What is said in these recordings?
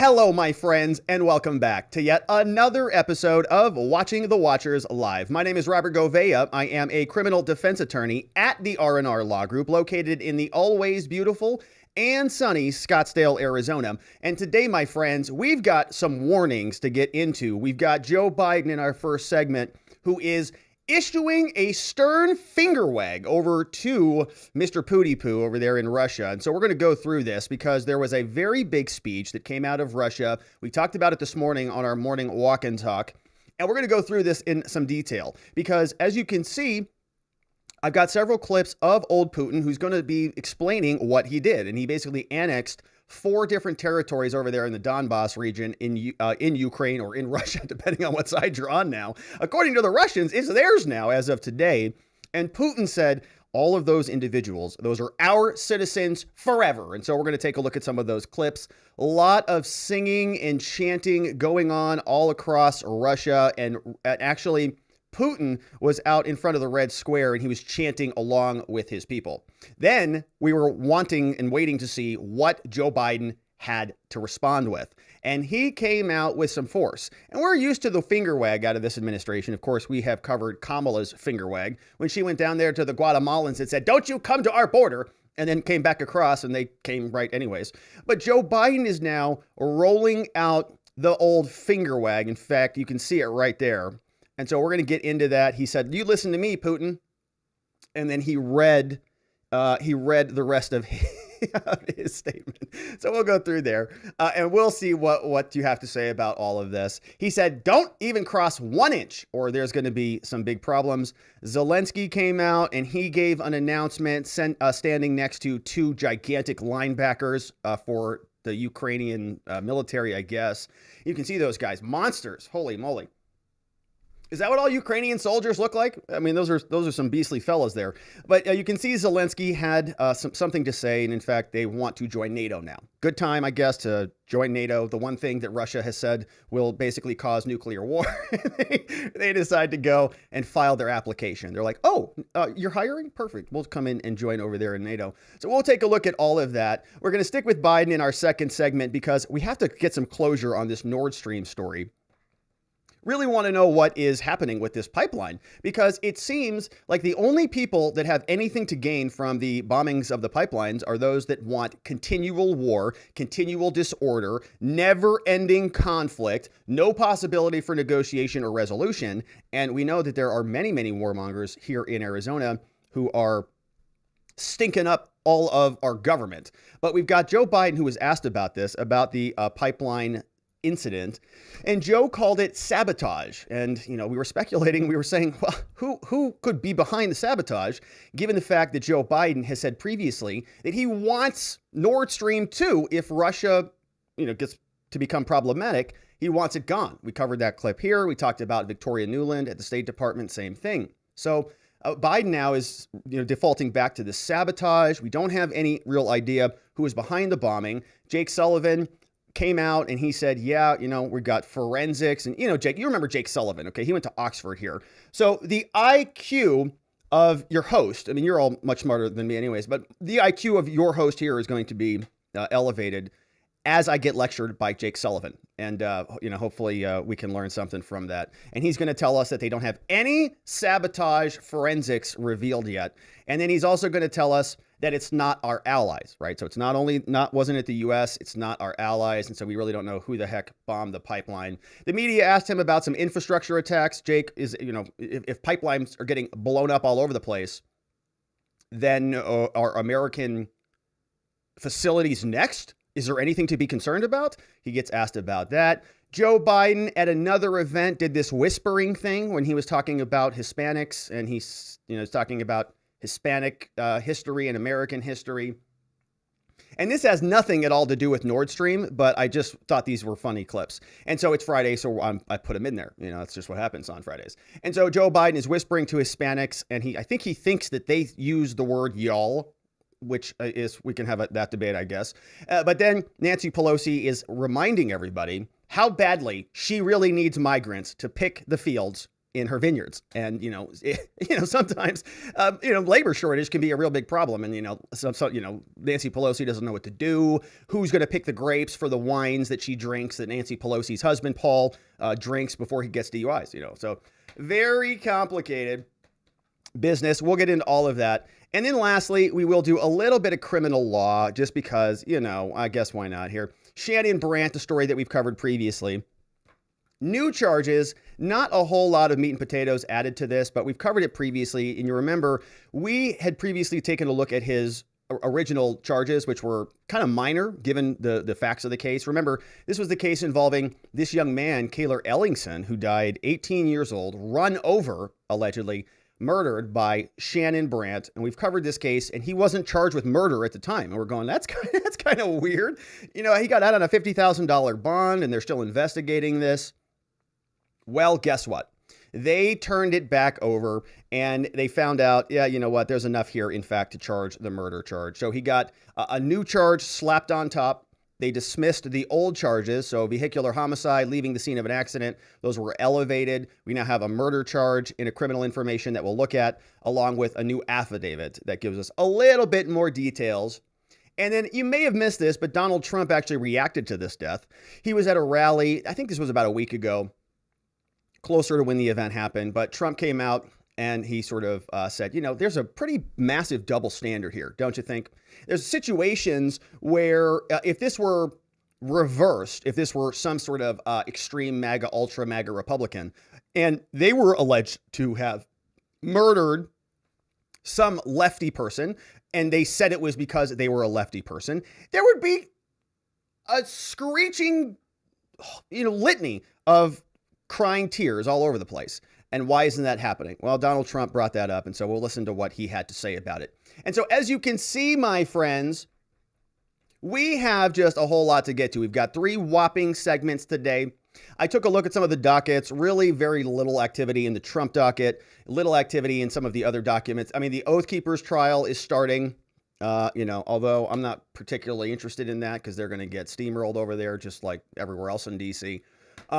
Hello, my friends, and welcome back to yet another episode of Watching the Watchers Live. My name is Robert Gouveia. I am a criminal defense attorney at the R&R Law Group located in the always beautiful and sunny Scottsdale, Arizona. And today, my friends, we've got some warnings to get into. We've got Joe Biden in our first segment, who is issuing a stern finger wag over to Mr. Pooty Poo over there in Russia. And so we're going to go through this because there was a very big speech that came out of Russia. We talked about it this morning on our morning walk and talk. And we're going to go through this in some detail because, as you can see, I've got several clips of old Putin who's going to be explaining what he did. And he basically annexed 4 different territories over there in the Donbass region in Ukraine or in Russia, depending on what side you're on now. According to the Russians, it's theirs now as of today. And Putin said all of those individuals, those are our citizens forever. And so we're going to take a look at some of those clips. A lot of singing and chanting going on all across Russia. And actually, Putin was out in front of the Red Square and he was chanting along with his people. Then we were wanting and waiting to see what Joe Biden had to respond with. And he came out with some force. And we're used to the finger wag out of this administration. Of course, we have covered Kamala's finger wag when she went down there to the Guatemalans and said, "Don't you come to our border," and then came back across and they came right anyways. But Joe Biden is now rolling out the old finger wag. In fact, you can see it right there. And so we're going to get into that. He said, "You listen to me, Putin." And then he read the rest of his statement. So we'll go through there and we'll see what you have to say about all of this. He said, "Don't even cross 1 inch or there's going to be some big problems." Zelensky came out and he gave an announcement standing next to 2 gigantic linebackers for the Ukrainian military, I guess. You can see those guys, monsters. Holy moly. Is that what all Ukrainian soldiers look like? I mean, those are some beastly fellas there. But you can see Zelensky had something to say, and in fact, they want to join NATO now. Good time, I guess, to join NATO. The one thing that Russia has said will basically cause nuclear war. They decide to go and file their application. They're like, "Oh, you're hiring? Perfect. We'll come in and join over there in NATO." So we'll take a look at all of that. We're going to stick with Biden in our second segment because we have to get some closure on this Nord Stream story. Really want to know what is happening with this pipeline because it seems like the only people that have anything to gain from the bombings of the pipelines are those that want continual war, continual disorder, never-ending conflict, no possibility for negotiation or resolution. And we know that there are many, many warmongers here in Arizona who are stinking up all of our government. But we've got Joe Biden who was asked about this, about the pipeline incident, and Joe called it sabotage. And, we were speculating, we were saying, well, who could be behind the sabotage, given the fact that Joe Biden has said previously that he wants Nord Stream 2 if Russia, gets to become problematic. He wants it gone. We covered that clip here. We talked about Victoria Nuland at the State Department, same thing. So Biden now is defaulting back to the sabotage. We don't have any real idea who is behind the bombing. Jake Sullivan came out and he said, "Yeah, we got forensics." And, Jake, you remember Jake Sullivan, okay? He went to Oxford here. So the IQ of your host, I mean, you're all much smarter than me anyways, but the IQ of your host here is going to be elevated as I get lectured by Jake Sullivan. And, hopefully we can learn something from that. And he's going to tell us that they don't have any sabotage forensics revealed yet. And then he's also going to tell us that it's not our allies, right? So it's wasn't it the U.S., it's not our allies. And so we really don't know who the heck bombed the pipeline. The media asked him about some infrastructure attacks. Jake, if pipelines are getting blown up all over the place, then are American facilities next? Is there anything to be concerned about? He gets asked about that. Joe Biden at another event did this whispering thing when he was talking about Hispanics, and he's talking about Hispanic history and American history. And this has nothing at all to do with Nord Stream, but I just thought these were funny clips. And so it's Friday, so I put them in there. That's just what happens on Fridays. And so Joe Biden is whispering to Hispanics, and I think he thinks that they use the word y'all, which we can have that debate, I guess. But then Nancy Pelosi is reminding everybody how badly she really needs migrants to pick the fields in her vineyards. And, sometimes, labor shortage can be a real big problem. And, Nancy Pelosi doesn't know what to do. Who's going to pick the grapes for the wines that she drinks, that Nancy Pelosi's husband, Paul, drinks before he gets DUIs, So very complicated business. We'll get into all of that. And then lastly, we will do a little bit of criminal law just because, I guess why not here. Shannon Brandt, the story that we've covered previously. New charges, not a whole lot of meat and potatoes added to this, but we've covered it previously. And you remember, we had previously taken a look at his original charges, which were kind of minor given the facts of the case. Remember, this was the case involving this young man, Calyer Ellingson, who died 18 years old, run over, allegedly, murdered by Shannon Brandt. And we've covered this case, and he wasn't charged with murder at the time. And we're going, that's kind of weird. He got out on a $50,000 bond, and they're still investigating this. Well, guess what? They turned it back over, and they found out, yeah, you know what? There's enough here, in fact, to charge the murder charge. So he got a new charge slapped on top. They dismissed the old charges. So vehicular homicide, leaving the scene of an accident, those were elevated. We now have a murder charge in a criminal information that we'll look at, along with a new affidavit that gives us a little bit more details. And then you may have missed this, but Donald Trump actually reacted to this death. He was at a rally, I think this was about a week ago, closer to when the event happened, but Trump came out and he sort of said, there's a pretty massive double standard here, don't you think? There's situations where if this were reversed, if this were some sort of extreme MAGA, ultra MAGA Republican, and they were alleged to have murdered some lefty person, and they said it was because they were a lefty person, there would be a screeching, litany of crying tears all over the place. And why isn't that happening? Well, Donald Trump brought that up, and so we'll listen to what he had to say about it. And so as you can see, my friends, we have just a whole lot to get to. We've got 3 whopping segments today. I took a look at some of the dockets, really very little activity in the Trump docket, little activity in some of the other documents. I mean, the Oath Keepers trial is starting, although I'm not particularly interested in that because they're going to get steamrolled over there just like everywhere else in D.C.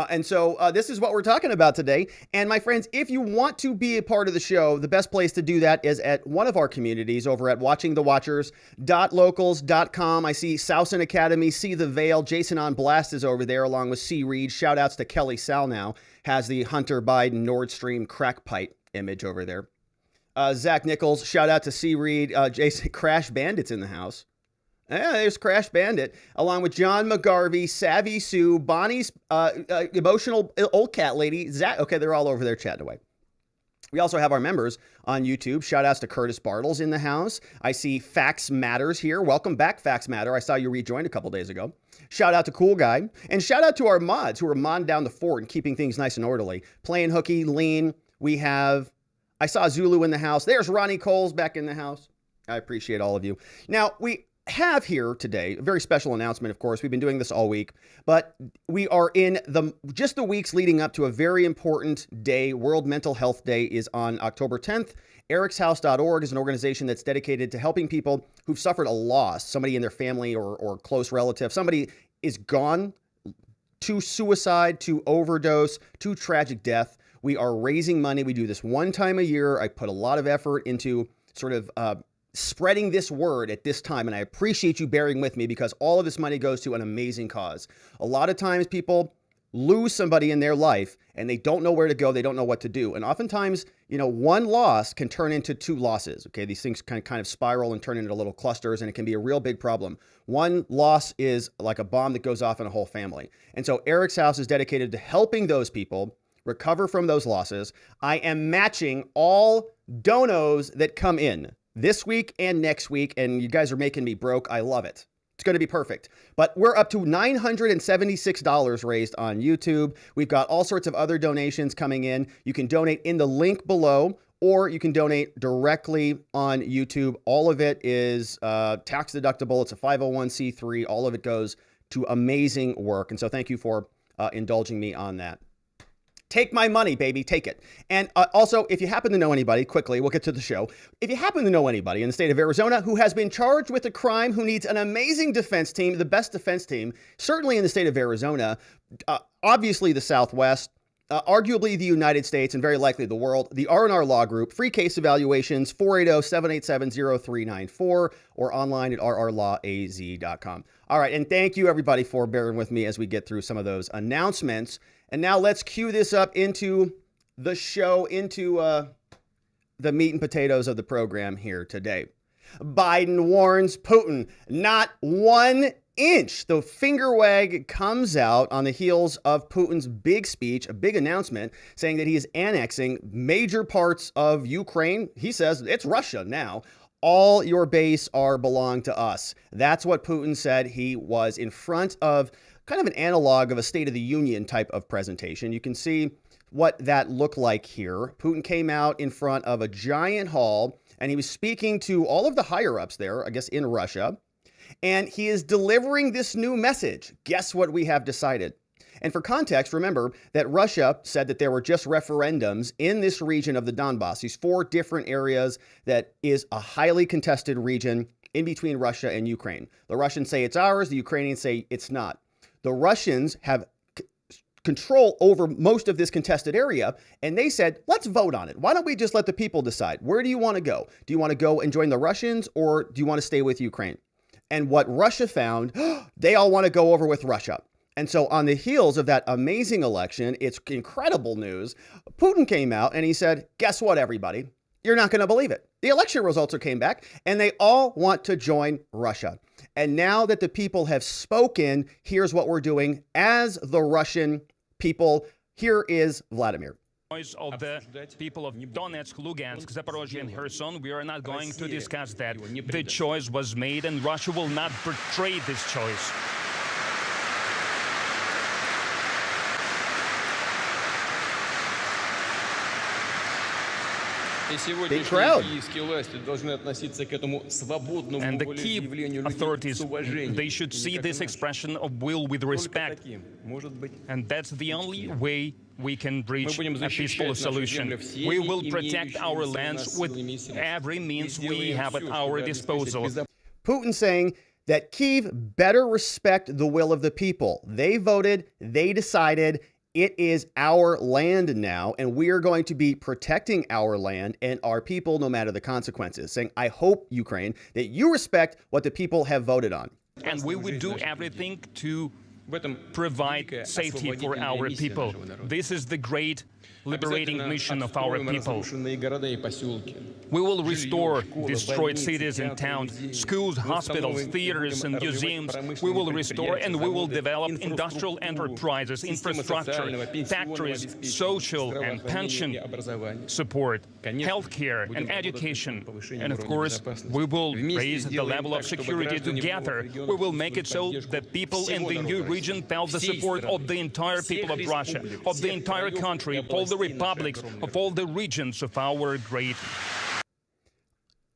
And so this is what we're talking about today. And my friends, if you want to be a part of the show, the best place to do that is at one of our communities over at watchingthewatchers.locals.com. I see Sousan Academy, See the Veil. Jason on Blast is over there along with C. Reed. Shout outs to Kelly Salnow, has the Hunter Biden Nord Stream crack pipe image over there. Zach Nichols, shout out to C. Reed. Jason, Crash Bandits in the house. Yeah, there's Crash Bandit, along with John McGarvey, Savvy Sue, Bonnie's emotional old cat lady, Zach. Okay, they're all over there chatting away. We also have our members on YouTube. Shout outs to Curtis Bartles in the house. I see Fax Matters here. Welcome back, Fax Matter. I saw you rejoined a couple days ago. Shout out to Cool Guy. And shout out to our mods who are modding down the fort and keeping things nice and orderly. Playing hooky, lean. I saw Zulu in the house. There's Ronnie Coles back in the house. I appreciate all of you. Now, we have here today a very special announcement. Of course, we've been doing this all week, but we are in just the weeks leading up to a very important day. World Mental Health Day is on October 10th. ericshouse.org is an organization that's dedicated to helping people who've suffered a loss, somebody in their family or close relative. Somebody is gone to suicide, to overdose, to tragic death. We are raising money. We do this one time a year. I put a lot of effort into sort of spreading this word at this time, and I appreciate you bearing with me because all of this money goes to an amazing cause. A lot of times people lose somebody in their life and they don't know where to go, they don't know what to do. And oftentimes, one loss can turn into 2 losses. Okay, these things kind of spiral and turn into little clusters, and it can be a real big problem. One loss is like a bomb that goes off in a whole family. And so Eric's House is dedicated to helping those people recover from those losses. I am matching all donos that come in this week and next week, and you guys are making me broke. I love it. It's going to be perfect. But we're up to $976 raised on YouTube. We've got all sorts of other donations coming in. You can donate in the link below, or you can donate directly on YouTube. All of it is tax deductible. It's a 501c3. All of it goes to amazing work. And so thank you for indulging me on that. Take my money, baby. Take it. And also, if you happen to know anybody, quickly, we'll get to the show. If you happen to know anybody in the state of Arizona who has been charged with a crime, who needs an amazing defense team, the best defense team, certainly in the state of Arizona, obviously the Southwest, arguably the United States and very likely the world, the R&R Law Group, free case evaluations, 480-787-0394 or online at rrlawaz.com. All right, and thank you everybody for bearing with me as we get through some of those announcements. And now let's cue this up into the show, into the meat and potatoes of the program here today. Biden warns Putin, not 1 inch. The finger wag comes out on the heels of Putin's big speech, a big announcement saying that he is annexing major parts of Ukraine. He says it's Russia now. All your base belong to us. That's what Putin said. He was in front of kind of an analog of a State of the Union type of presentation. You can see what that looked like here. Putin came out in front of a giant hall and he was speaking to all of the higher ups there, I guess in Russia. And he is delivering this new message. Guess what we have decided? And for context, remember that Russia said that there were just referendums in this region of the Donbass, these 4 different areas that is a highly contested region in between Russia and Ukraine. The Russians say it's ours. The Ukrainians say it's not. The Russians have control over most of this contested area. And they said, let's vote on it. Why don't we just let the people decide? Where do you want to go? Do you want to go and join the Russians or do you want to stay with Ukraine? And what Russia found, they all want to go over with Russia. And so on the heels of that amazing election, it's incredible news. Putin came out and he said, guess what, everybody? You're not going to believe it. The election results came back and they all want to join Russia. And now that the people have spoken, here's what we're doing as the Russian people. Here is Vladimir. Of the people of Donetsk, Lugansk, Zaporozhye, and Kherson, we are not going to discuss that. The choice was made, and Russia will not betray this choice. Big crowd. And the Kyiv authorities, they should see this expression of will with respect. And that's the only way we can reach a peaceful solution. We will protect our lands with every means we have at our disposal. Putin saying that Kyiv better respect the will of the people. They voted, they decided. It is our land now, and we are going to be protecting our land and our people no matter the consequences. Saying, I hope, Ukraine, that you respect what the people have voted on. And we would do everything to provide safety for our people. This is the great liberating mission of our people. We will restore destroyed cities and towns, schools, hospitals, theaters, and museums. We will restore and we will develop industrial enterprises, infrastructure, factories, social and pension support, healthcare and education. And of course, we will raise the level of security together. We will make it so that people in the new region felt the support of the entire people of Russia, of the entire country, of all the republics, of all the regions of our great.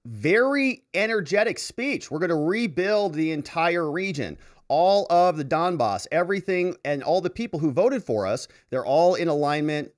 Very energetic speech. We're going to rebuild the entire region, all of the Donbass, everything, and all the people who voted for us. They're all in alignment,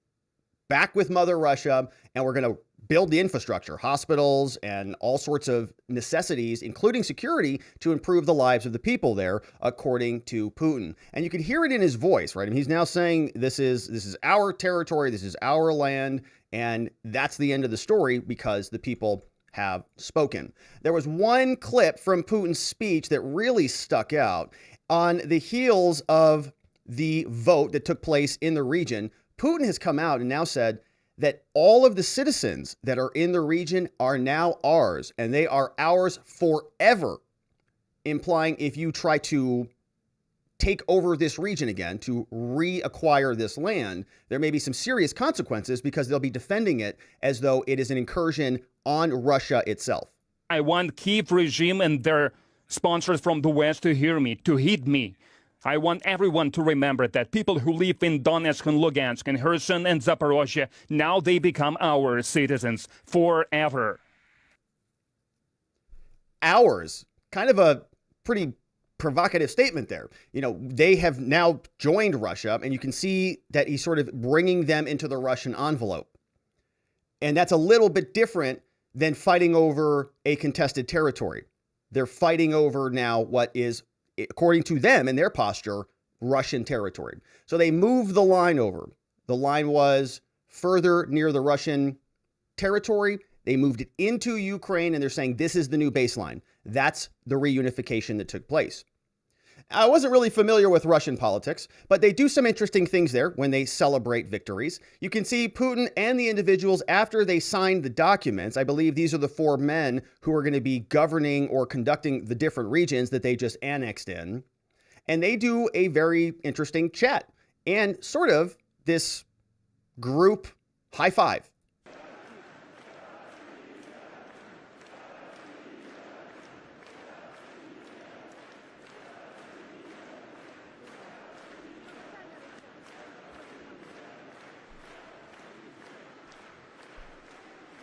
back with Mother Russia, and we're going to build the infrastructure, hospitals, and all sorts of necessities, including security, to improve the lives of the people there, according to Putin. And you can hear it in his voice, right? I mean, he's now saying this is our territory, this is our land, and that's the end of the story because the people have spoken. There was one clip from Putin's speech that really stuck out. On the heels of the vote that took place in the region, Putin has come out and now said that all of the citizens that are in the region are now ours, and they are ours forever, implying if you try to take over this region again, to reacquire this land, there may be some serious consequences because they'll be defending it as though it is an incursion on Russia itself. I want Kyiv regime and their sponsors from the West to hear me, to heed me. I want everyone to remember that people who live in Donetsk and Lugansk and Kherson and Zaporozhye, now they become our citizens forever. Ours. Kind of a pretty provocative statement there. You know, they have now joined Russia, and you can see that he's sort of bringing them into the Russian envelope. And that's a little bit different than fighting over a contested territory. They're fighting over now what is, according to them and their posture, Russian territory. So they move the line over. The line was further near the Russian territory. They moved it into Ukraine, and they're saying this is the new baseline. That's the reunification that took place. I wasn't really familiar with Russian politics, but they do some interesting things there when they celebrate victories. You can see Putin and the individuals after they signed the documents. I believe these are the 4 men who are going to be governing or conducting the different regions that they just annexed in. And they do a very interesting chat and sort of this group high five.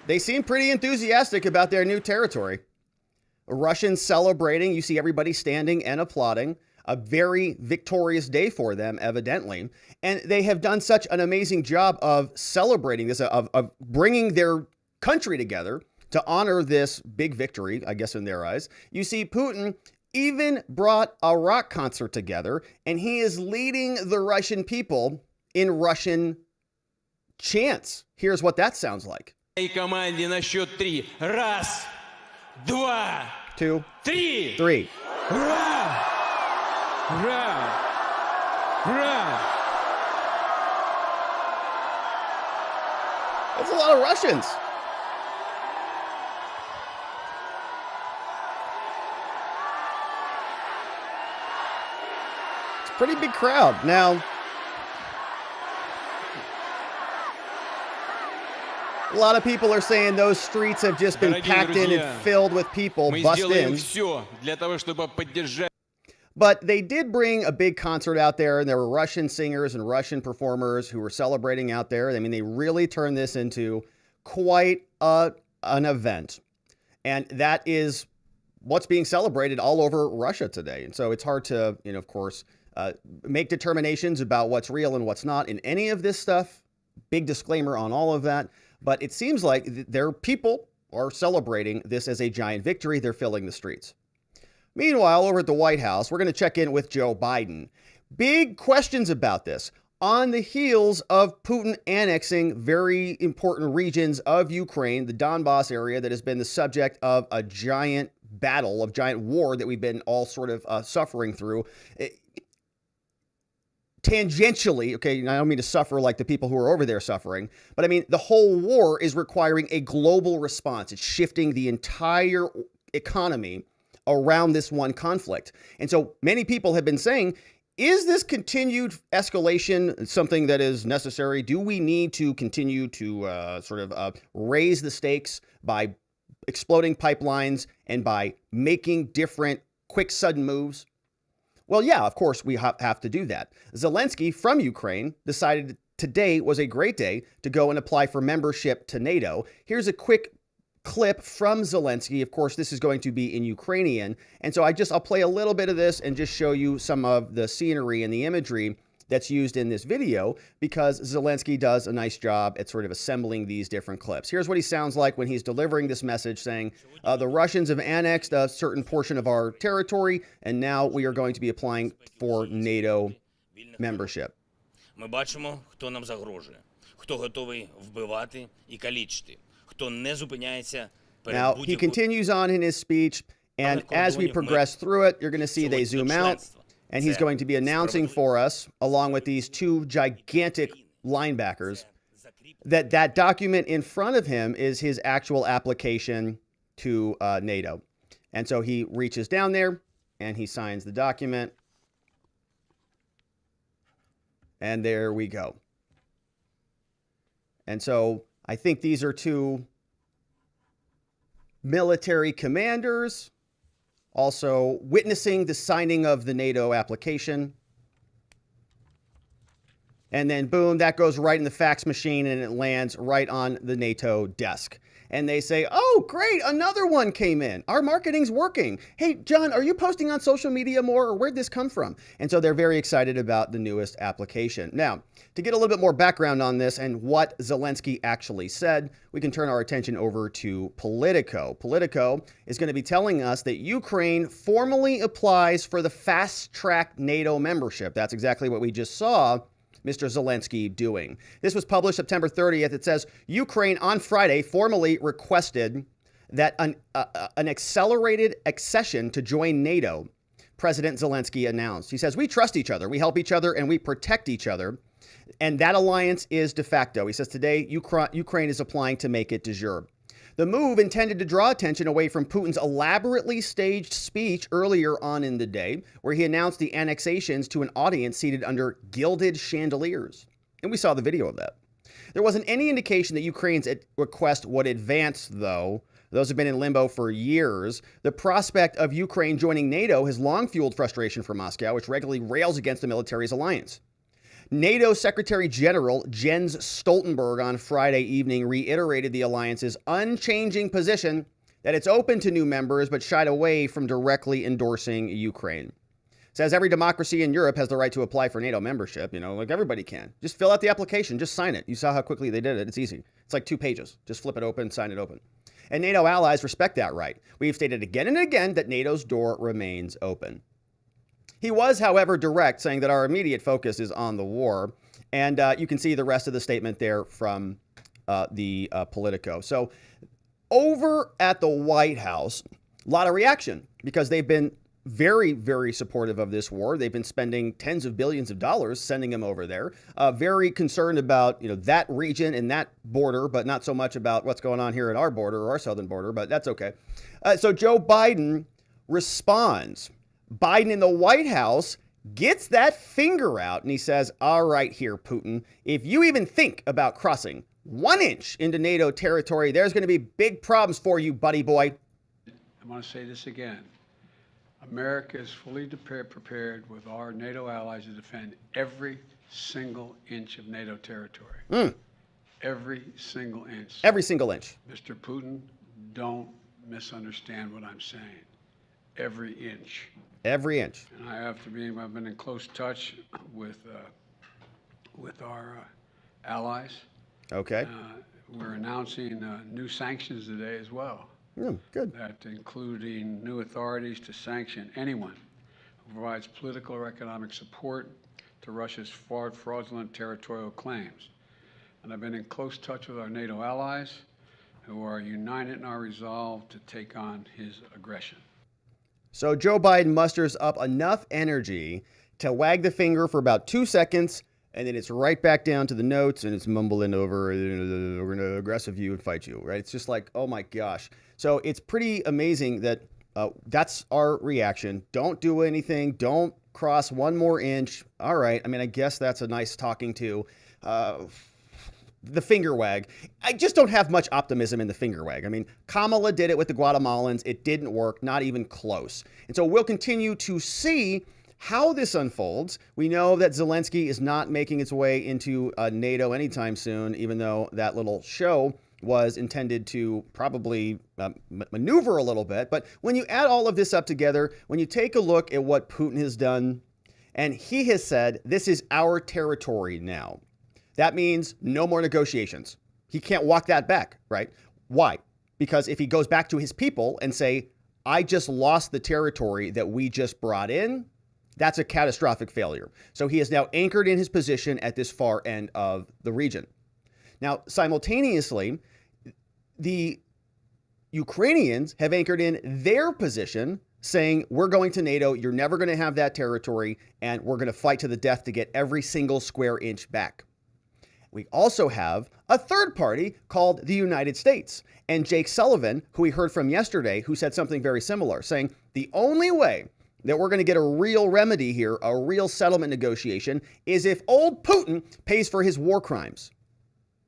They seem pretty enthusiastic about their new territory. Russians celebrating. You see everybody standing and applauding. A very victorious day for them, evidently. And they have done such an amazing job of celebrating this, of bringing their country together to honor this big victory, I guess, in their eyes. You see Putin even brought a rock concert together, and he is leading the Russian people in Russian chants. Here's what that sounds like. Команде на счет 3. Раз, два, 2, 3. 3. Ура! Ура! Ура! That's a lot of Russians. It's a pretty big crowd. Now, a lot of people are saying those streets have just been packed in and filled with people, bussed in. But they did bring a big concert out there, and there were Russian singers and Russian performers who were celebrating out there. I mean, they really turned this into quite an event. And that is what's being celebrated all over Russia today. And so it's hard to, of course, make determinations about what's real and what's not in any of this stuff. Big disclaimer on all of that. But it seems like their people are celebrating this as a giant victory. They're filling the streets. Meanwhile, over at the White House, we're going to check in with Joe Biden. Big questions about this. On the heels of Putin annexing very important regions of Ukraine, the Donbass area that has been the subject of a giant battle, of giant war that we've been all sort of suffering through. Tangentially, okay, I don't mean to suffer like the people who are over there suffering, but I mean, the whole war is requiring a global response. It's shifting the entire economy around this one conflict. And so many people have been saying, is this continued escalation something that is necessary? Do we need to continue to raise the stakes by exploding pipelines and by making different quick, sudden moves? Well, yeah, of course, we have to do that. Zelensky from Ukraine decided today was a great day to go and apply for membership to NATO. Here's a quick clip from Zelensky. Of course, this is going to be in Ukrainian. And so I'll play a little bit of this and just show you some of the scenery and the imagery that's used in this video, because Zelensky does a nice job at sort of assembling these different clips. Here's what he sounds like when he's delivering this message saying, the Russians have annexed a certain portion of our territory, and now we are going to be applying for NATO membership. Ми бачимо, хто нам загрожує, хто готовий вбивати і калічити, хто не зупиняється перед Now, he continues on in his speech, and as we progress through it, you're going to see they zoom out. And he's going to be announcing for us, along with these 2 gigantic linebackers, that document in front of him is his actual application to NATO. And so he reaches down there and he signs the document. And there we go. And so I think these are 2 military commanders also witnessing the signing of the NATO application. And then boom, that goes right in the fax machine and it lands right on the NATO desk. And they say, oh, great, another one came in. Our marketing's working. Hey, John, are you posting on social media more, or where'd this come from? And so they're very excited about the newest application. Now, to get a little bit more background on this and what Zelensky actually said, we can turn our attention over to Politico. Politico is going to be telling us that Ukraine formally applies for the fast-track NATO membership. That's exactly what we just saw Mr. Zelensky doing? This was published September 30th. It says, Ukraine on Friday formally requested that an accelerated accession to join NATO, President Zelensky announced. He says, we trust each other, we help each other, and we protect each other. And that alliance is de facto. He says today, Ukraine is applying to make it de jure. The move intended to draw attention away from Putin's elaborately staged speech earlier on in the day, where he announced the annexations to an audience seated under gilded chandeliers. And we saw the video of that. There wasn't any indication that Ukraine's request would advance, though. Those have been in limbo for years. The prospect of Ukraine joining NATO has long fueled frustration for Moscow, which regularly rails against the military's alliance. NATO Secretary General Jens Stoltenberg on Friday evening reiterated the alliance's unchanging position that it's open to new members but shied away from directly endorsing Ukraine. Says every democracy in Europe has the right to apply for NATO membership. You know, like everybody can. Just fill out the application. Just sign it. You saw how quickly they did it. It's easy. It's like 2 pages. Just flip it open, sign it open. And NATO allies respect that right. We've stated again and again that NATO's door remains open. He was, however, direct, saying that our immediate focus is on the war. And you can see the rest of the statement there from the Politico. So over at the White House, a lot of reaction because they've been very, very supportive of this war. They've been spending tens of billions of dollars sending them over there. Very concerned about, you know, that region and that border, but not so much about what's going on here at our border or our southern border, but that's okay. So Joe Biden responds. Biden in the White House gets that finger out and he says, all right here, Putin, if you even think about crossing 1 inch into NATO territory, there's going to be big problems for you, buddy boy. I want to say this again. America is fully prepared with our NATO allies to defend every single inch of NATO territory. Every single inch. Every single inch. Mr. Putin, don't misunderstand what I'm saying. Every inch. Every inch. And I've been in close touch with our allies. Okay. We're announcing new sanctions today as well. Good. That including new authorities to sanction anyone who provides political or economic support to Russia's fraudulent territorial claims. And I've been in close touch with our NATO allies who are united in our resolve to take on his aggression. So Joe Biden musters up enough energy to wag the finger for about 2 seconds, and then it's right back down to the notes, and it's mumbling over, we're going to aggressive you and fight you, right? It's just like, oh my gosh. So it's pretty amazing that that's our reaction. Don't do anything. Don't cross 1 more inch. All right. I mean, I guess that's a nice talking to. The finger wag. I just don't have much optimism in the finger wag. I mean, Kamala did it with the Guatemalans. It didn't work, not even close. And so we'll continue to see how this unfolds. We know that Zelensky is not making its way into NATO anytime soon, even though that little show was intended to probably maneuver a little bit. But when you add all of this up together, when you take a look at what Putin has done, and he has said, this is our territory now. That means no more negotiations. He can't walk that back, right? Why? Because if he goes back to his people and say, I just lost the territory that we just brought in, that's a catastrophic failure. So he is now anchored in his position at this far end of the region. Now, simultaneously, the Ukrainians have anchored in their position saying, we're going to NATO, you're never going to have that territory, and we're going to fight to the death to get every single square inch back. We also have a third party called the United States, and Jake Sullivan, who we heard from yesterday, who said something very similar, saying the only way that we're going to get a real remedy here, a real settlement negotiation, is if old Putin pays for his war crimes.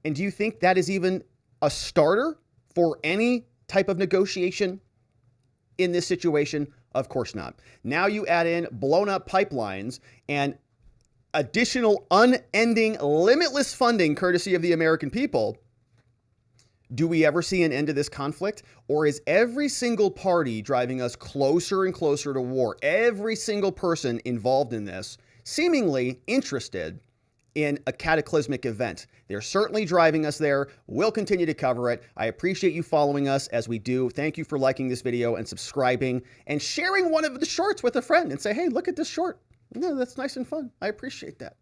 And do you think that is even a starter for any type of negotiation in this situation? Of course not. Now you add in blown up pipelines and additional unending, limitless funding courtesy of the American people. Do we ever see an end to this conflict? Or is every single party driving us closer and closer to war? Every single person involved in this seemingly interested in a cataclysmic event. They're certainly driving us there. We'll continue to cover it. I appreciate you following us as we do. Thank you for liking this video and subscribing and sharing one of the shorts with a friend and say, hey, look at this short. No, that's nice and fun. I appreciate that.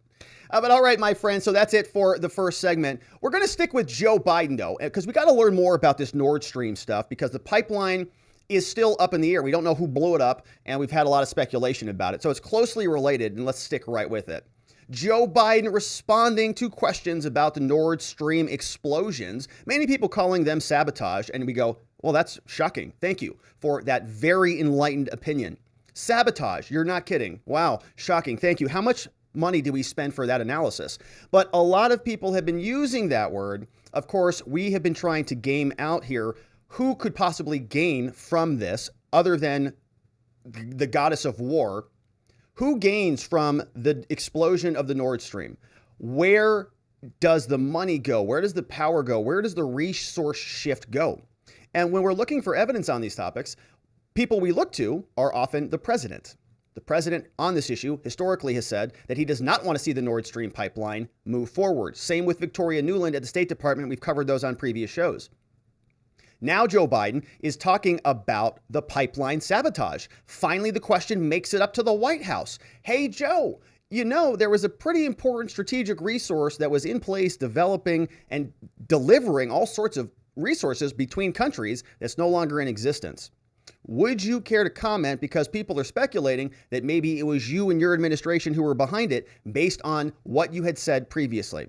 But all right, my friends, so that's it for the first segment. We're going to stick with Joe Biden, though, because we got to learn more about this Nord Stream stuff, because the pipeline is still up in the air. We don't know who blew it up, and we've had a lot of speculation about it. So it's closely related, and let's stick right with it. Joe Biden responding to questions about the Nord Stream explosions, many people calling them sabotage, and we go, well, that's shocking. Thank you for that very enlightened opinion. Sabotage, you're not kidding. Wow, shocking. Thank you. How much money do we spend for that analysis? But a lot of people have been using that word. Of course, we have been trying to game out here who could possibly gain from this other than the goddess of war. Who gains from the explosion of the Nord Stream? Where does the money go? Where does the power go? Where does the resource shift go? And when we're looking for evidence on these topics, people we look to are often the president. The president on this issue historically has said that he does not want to see the Nord Stream pipeline move forward. Same with Victoria Nuland at the State Department. We've covered those on previous shows. Now Joe Biden is talking about the pipeline sabotage. Finally, the question makes it up to the White House. Hey, Joe, you know, there was a pretty important strategic resource that was in place developing and delivering all sorts of resources between countries that's no longer in existence. Would you care to comment, because people are speculating that maybe it was you and your administration who were behind it based on what you had said previously?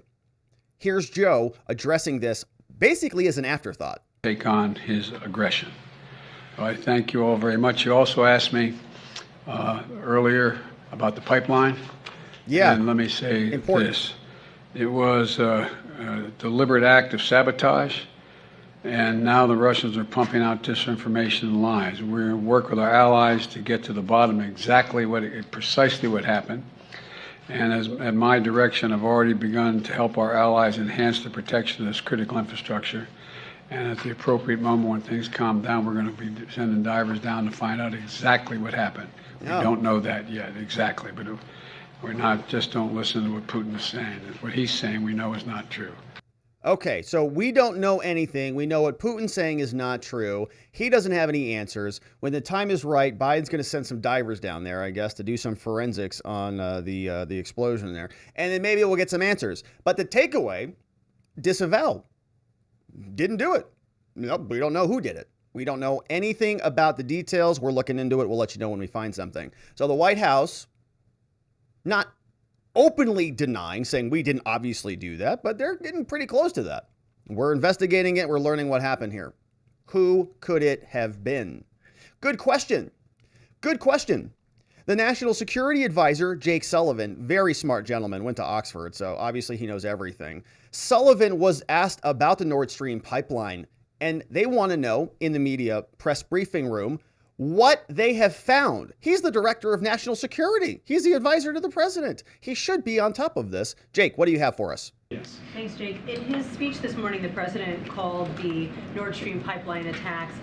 Here's Joe addressing this basically as an afterthought. Take on his aggression. I thank you all very much. You also asked me earlier about the pipeline. Yeah. And let me say important. this. It was a deliberate act of sabotage, and now the Russians are pumping out disinformation and lies. We're going to work with our allies to get to the bottom of precisely what happened. And at my direction, I've already begun to help our allies enhance the protection of this critical infrastructure. And at the appropriate moment, when things calm down, we're going to be sending divers down to find out exactly what happened. We don't know that yet exactly, but we're not, just don't listen to what Putin is saying. What he's saying we know is not true. Okay, so we don't know anything. We know what Putin's saying is not true. He doesn't have any answers. When the time is right, Biden's going to send some divers down there, I guess, to do some forensics on the explosion there. And then maybe we'll get some answers. But the takeaway, disavow. Didn't do it. Nope, we don't know who did it. We don't know anything about the details. We're looking into it. We'll let you know when we find something. So the White House, not openly denying, saying we didn't obviously do that, but they're getting pretty close to that. We're investigating it. We're learning what happened here. Who could it have been? Good question. Good question. The National Security Adviser, Jake Sullivan, very smart gentleman, went to Oxford, so obviously he knows everything. Sullivan was asked about the Nord Stream pipeline, and they want to know, in the media press briefing room, what they have found. He's the director of national security. He's the advisor to the president. He should be on top of this. Jake, what do you have for us? Yes. Thanks, Jake. In his speech this morning, the president called the Nord Stream pipeline attacks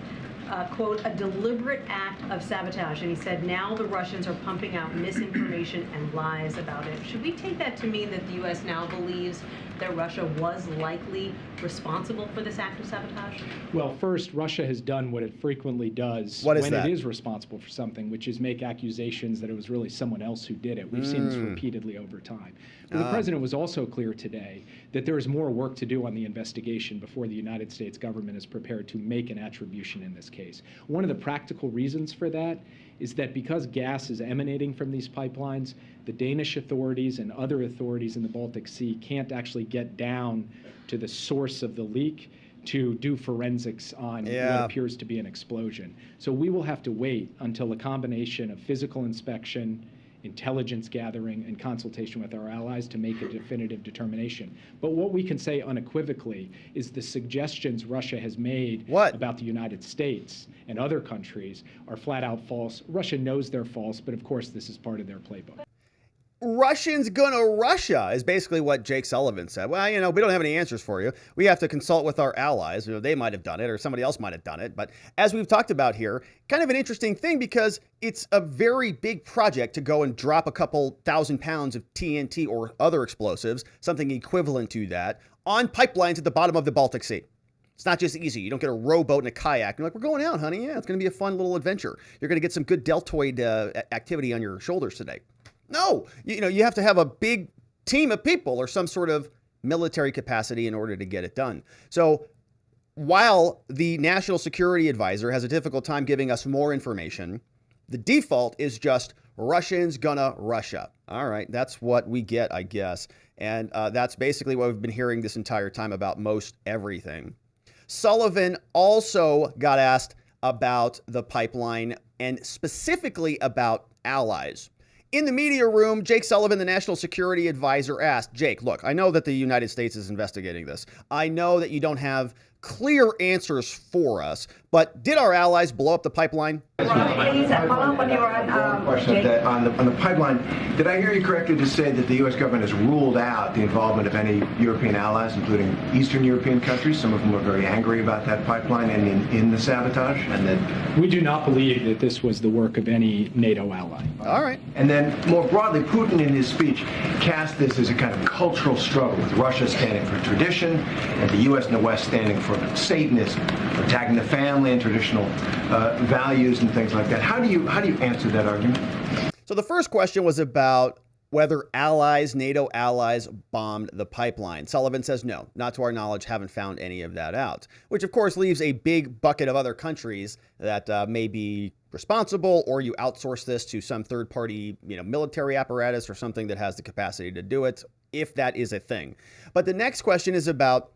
quote, a deliberate act of sabotage. And he said, now the Russians are pumping out misinformation and lies about it. Should we take that to mean that the U.S. now believes that Russia was likely responsible for this act of sabotage? Well, first, Russia has done what it frequently does when it is responsible for something, which is make accusations that it was really someone else who did it. We've seen this repeatedly over time. Well, the president was also clear today that there is more work to do on the investigation before the United States government is prepared to make an attribution in this case. One of the practical reasons for that is that because gas is emanating from these pipelines, the Danish authorities and other authorities in the Baltic Sea can't actually get down to the source of the leak to do forensics on what appears to be an explosion. So we will have to wait until a combination of physical inspection, intelligence gathering, and consultation with our allies to make a definitive determination. But what we can say unequivocally is the suggestions Russia has made about the United States and other countries are flat out false. Russia knows they're false, but of course this is part of their playbook. Russians gonna Russia is basically what Jake Sullivan said. Well, you know, we don't have any answers for you. We have to consult with our allies. You know, they might have done it or somebody else might have done it. But as we've talked about here, kind of an interesting thing because it's a very big project to go and drop a couple 1,000 pounds of TNT or other explosives, something equivalent to that, on pipelines at the bottom of the Baltic Sea. It's not just easy. You don't get a rowboat and a kayak. You're like, we're going out, honey. Yeah, it's going to be a fun little adventure. You're going to get some good deltoid activity on your shoulders today. No, you know, you have to have a big team of people or some sort of military capacity in order to get it done. So while the National Security Advisor has a difficult time giving us more information, the default is just Russians gonna Russia. All right, that's what we get, I guess. And that's basically what we've been hearing this entire time about most everything. Sullivan also got asked about the pipeline and specifically about allies. In the media room, Jake Sullivan, the National Security Advisor, asked, Jake, look, I know that the United States is investigating this. I know that you don't have clear answers for us, but did our allies blow up the pipeline? Please follow up on your question that on the pipeline. Did I hear you correctly to say that the U.S. government has ruled out the involvement of any European allies, including Eastern European countries? Some of them are very angry about that pipeline and in the sabotage. And then we do not believe that this was the work of any NATO ally. All right. And then more broadly, Putin in his speech cast this as a kind of cultural struggle, with Russia standing for tradition and the U.S. and the West standing for Satanism, attacking the family and traditional values and things like that. How do you answer that argument? So the first question was about whether allies, NATO allies, bombed the pipeline. Sullivan says no, not to our knowledge, haven't found any of that out, which of course leaves a big bucket of other countries that may be responsible, or you outsource this to some third-party, military apparatus or something that has the capacity to do it, if that is a thing. But the next question is about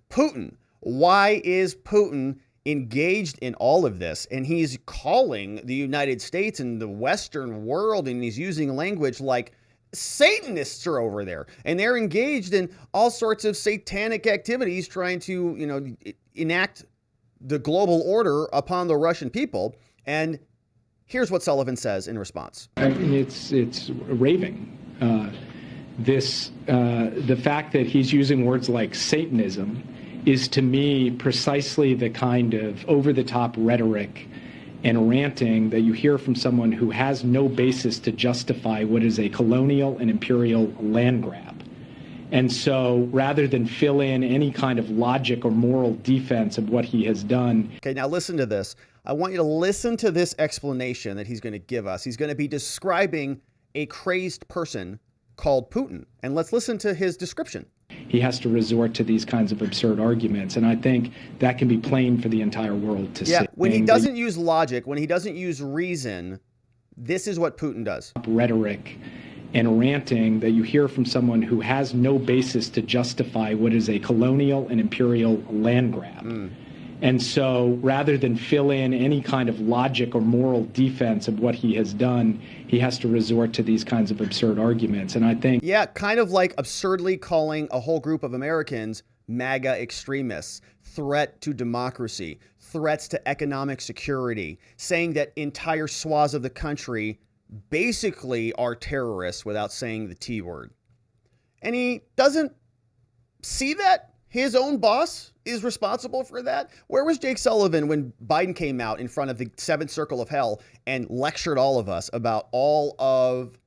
Putin. Why is Putin engaged in all of this? And he's calling the United States and the Western world, and he's using language like Satanists are over there, and they're engaged in all sorts of satanic activities trying to, enact the global order upon the Russian people. And here's what Sullivan says in response. It's raving. The fact that he's using words like Satanism is, to me, precisely the kind of over-the-top rhetoric and ranting that you hear from someone who has no basis to justify what is a colonial and imperial land grab. And so rather than fill in any kind of logic or moral defense of what he has done. Okay, now listen to this. I want you to listen to this explanation that he's going to give us. He's going to be describing a crazed person called Putin. And let's listen to his description. He has to resort to these kinds of absurd arguments. And I think that can be plain for the entire world to see. Yeah, when he doesn't use logic, when he doesn't use reason, this is what Putin does. Rhetoric and ranting that you hear from someone who has no basis to justify what is a colonial and imperial land grab. And so rather than fill in any kind of logic or moral defense of what he has done, he has to resort to these kinds of absurd arguments. And I think... Yeah, kind of like absurdly calling a whole group of Americans MAGA extremists, threat to democracy, threats to economic security, saying that entire swaths of the country basically are terrorists without saying the T word. And he doesn't see that his own boss is responsible for that. Where was Jake Sullivan when Biden came out in front of the seventh circle of hell and lectured all of us about all of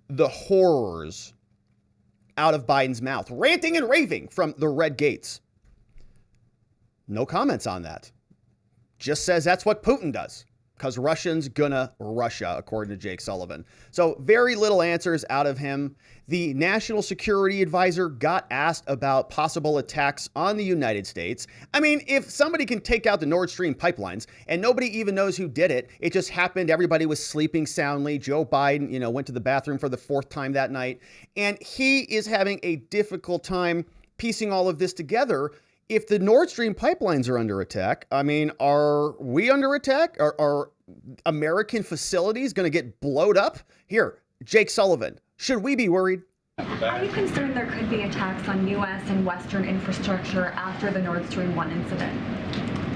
the horrors out of Biden's mouth, ranting and raving from the red gates? No comments on that. Just says that's what Putin does, because Russians gonna Russia, according to Jake Sullivan. So very little answers out of him. The National Security Advisor got asked about possible attacks on the United States. I mean, if somebody can take out the Nord Stream pipelines and nobody even knows who did it, it just happened, everybody was sleeping soundly. Joe Biden, went to the bathroom for the fourth time that night, and he is having a difficult time piecing all of this together. If the Nord Stream pipelines are under attack, I mean, are we under attack? Are American facilities going to get blowed up? Here, Jake Sullivan, should we be worried? Are you concerned there could be attacks on U.S. and Western infrastructure after the Nord Stream 1 incident?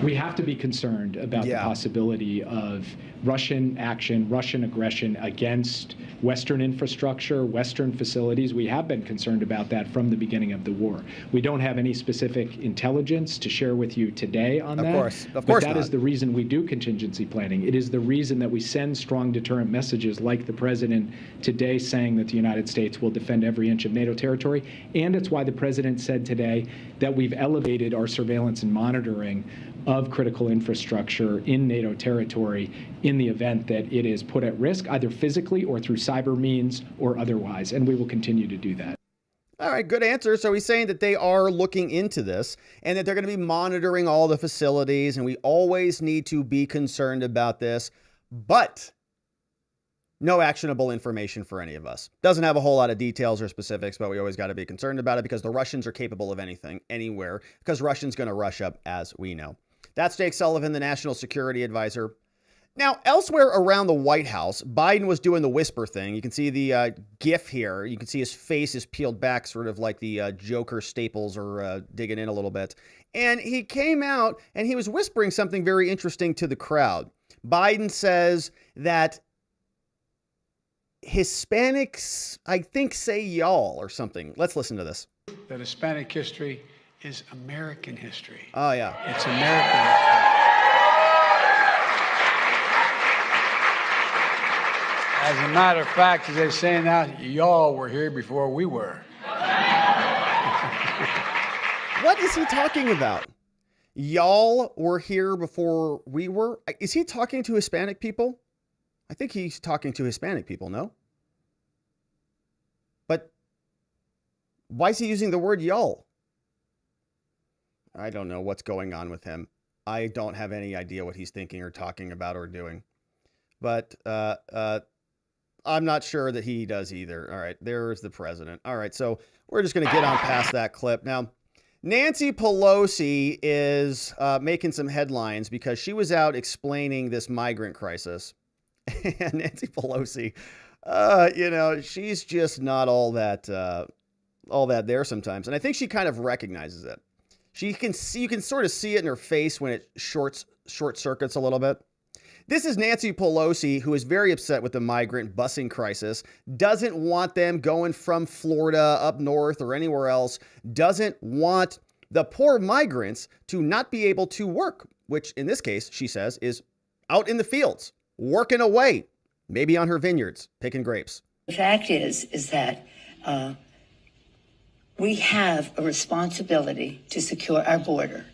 We have to be concerned about the possibility of Russian action, Russian aggression against Western infrastructure, Western facilities. We have been concerned about that from the beginning of the war. We don't have any specific intelligence to share with you today on that. Of course that is the reason we do contingency planning. It is the reason that we send strong deterrent messages like the president today saying that the United States will defend every inch of NATO territory. And it's why the president said today that we've elevated our surveillance and monitoring of critical infrastructure in NATO territory in the event that it is put at risk, either physically or through cyber means or otherwise. And we will continue to do that. All right, good answer. So he's saying that they are looking into this and that they're going to be monitoring all the facilities, and we always need to be concerned about this, but no actionable information for any of us. Doesn't have a whole lot of details or specifics, but we always got to be concerned about it because the Russians are capable of anything, anywhere, because Russians going to rush up, as we know. That's Jake Sullivan, the National Security Advisor. Now, elsewhere around the White House, Biden was doing the whisper thing. You can see the GIF here. You can see his face is peeled back, sort of like the Joker staples are digging in a little bit. And he came out and he was whispering something very interesting to the crowd. Biden says that Hispanics, I think, say y'all or something. Let's listen to this. That Hispanic history is American history. Oh, yeah. It's American history. As a matter of fact, as they say now, y'all were here before we were. What is he talking about? Y'all were here before we were? Is he talking to Hispanic people? I think he's talking to Hispanic people, no? But why is he using the word y'all? I don't know what's going on with him. I don't have any idea what he's thinking or talking about or doing. But I'm not sure that he does either. All right, there's the president. All right, so we're just going to get on past that clip. Now, Nancy Pelosi is making some headlines because she was out explaining this migrant crisis. And Nancy Pelosi, you know, she's just not all that there sometimes. And I think she kind of recognizes it. You can sort of see it in her face when it short circuits a little bit. This is Nancy Pelosi, who is very upset with the migrant busing crisis, doesn't want them going from Florida up north or anywhere else, doesn't want the poor migrants to not be able to work, which in this case, she says, is out in the fields, working away, maybe on her vineyards, picking grapes. The fact is that we have a responsibility to secure our border.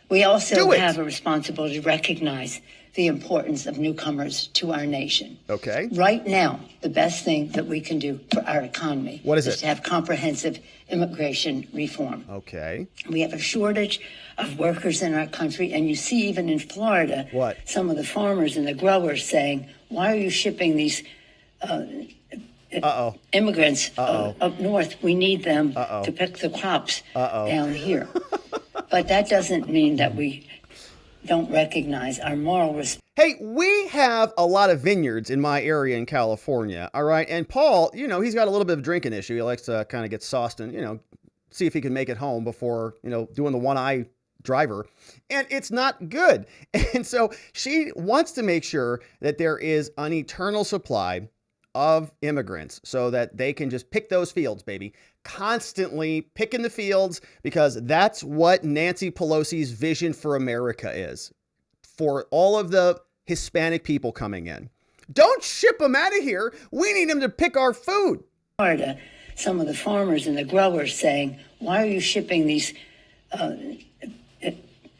We also have a responsibility to recognize the importance of newcomers to our nation. Okay. Right now, the best thing that we can do for our economy is to have comprehensive immigration reform. Okay. We have a shortage of workers in our country, and you see even in Florida, some of the farmers and the growers saying, why are you shipping these immigrants up north? We need them to pick the crops down here. But that doesn't mean that we don't recognize our moral responsibility. Hey, we have a lot of vineyards in my area in California, all right? And Paul, you know, he's got a little bit of a drinking issue. He likes to kind of get sauced and, you know, see if he can make it home before, you know, doing the one-eye driver. And it's not good. And so she wants to make sure that there is an eternal supply of immigrants so that they can just pick those fields, baby. Constantly picking the fields, because that's what Nancy Pelosi's vision for America is. For all of the Hispanic people coming in. Don't ship them out of here. We need them to pick our food. Florida, some of the farmers and the growers saying, why are you shipping these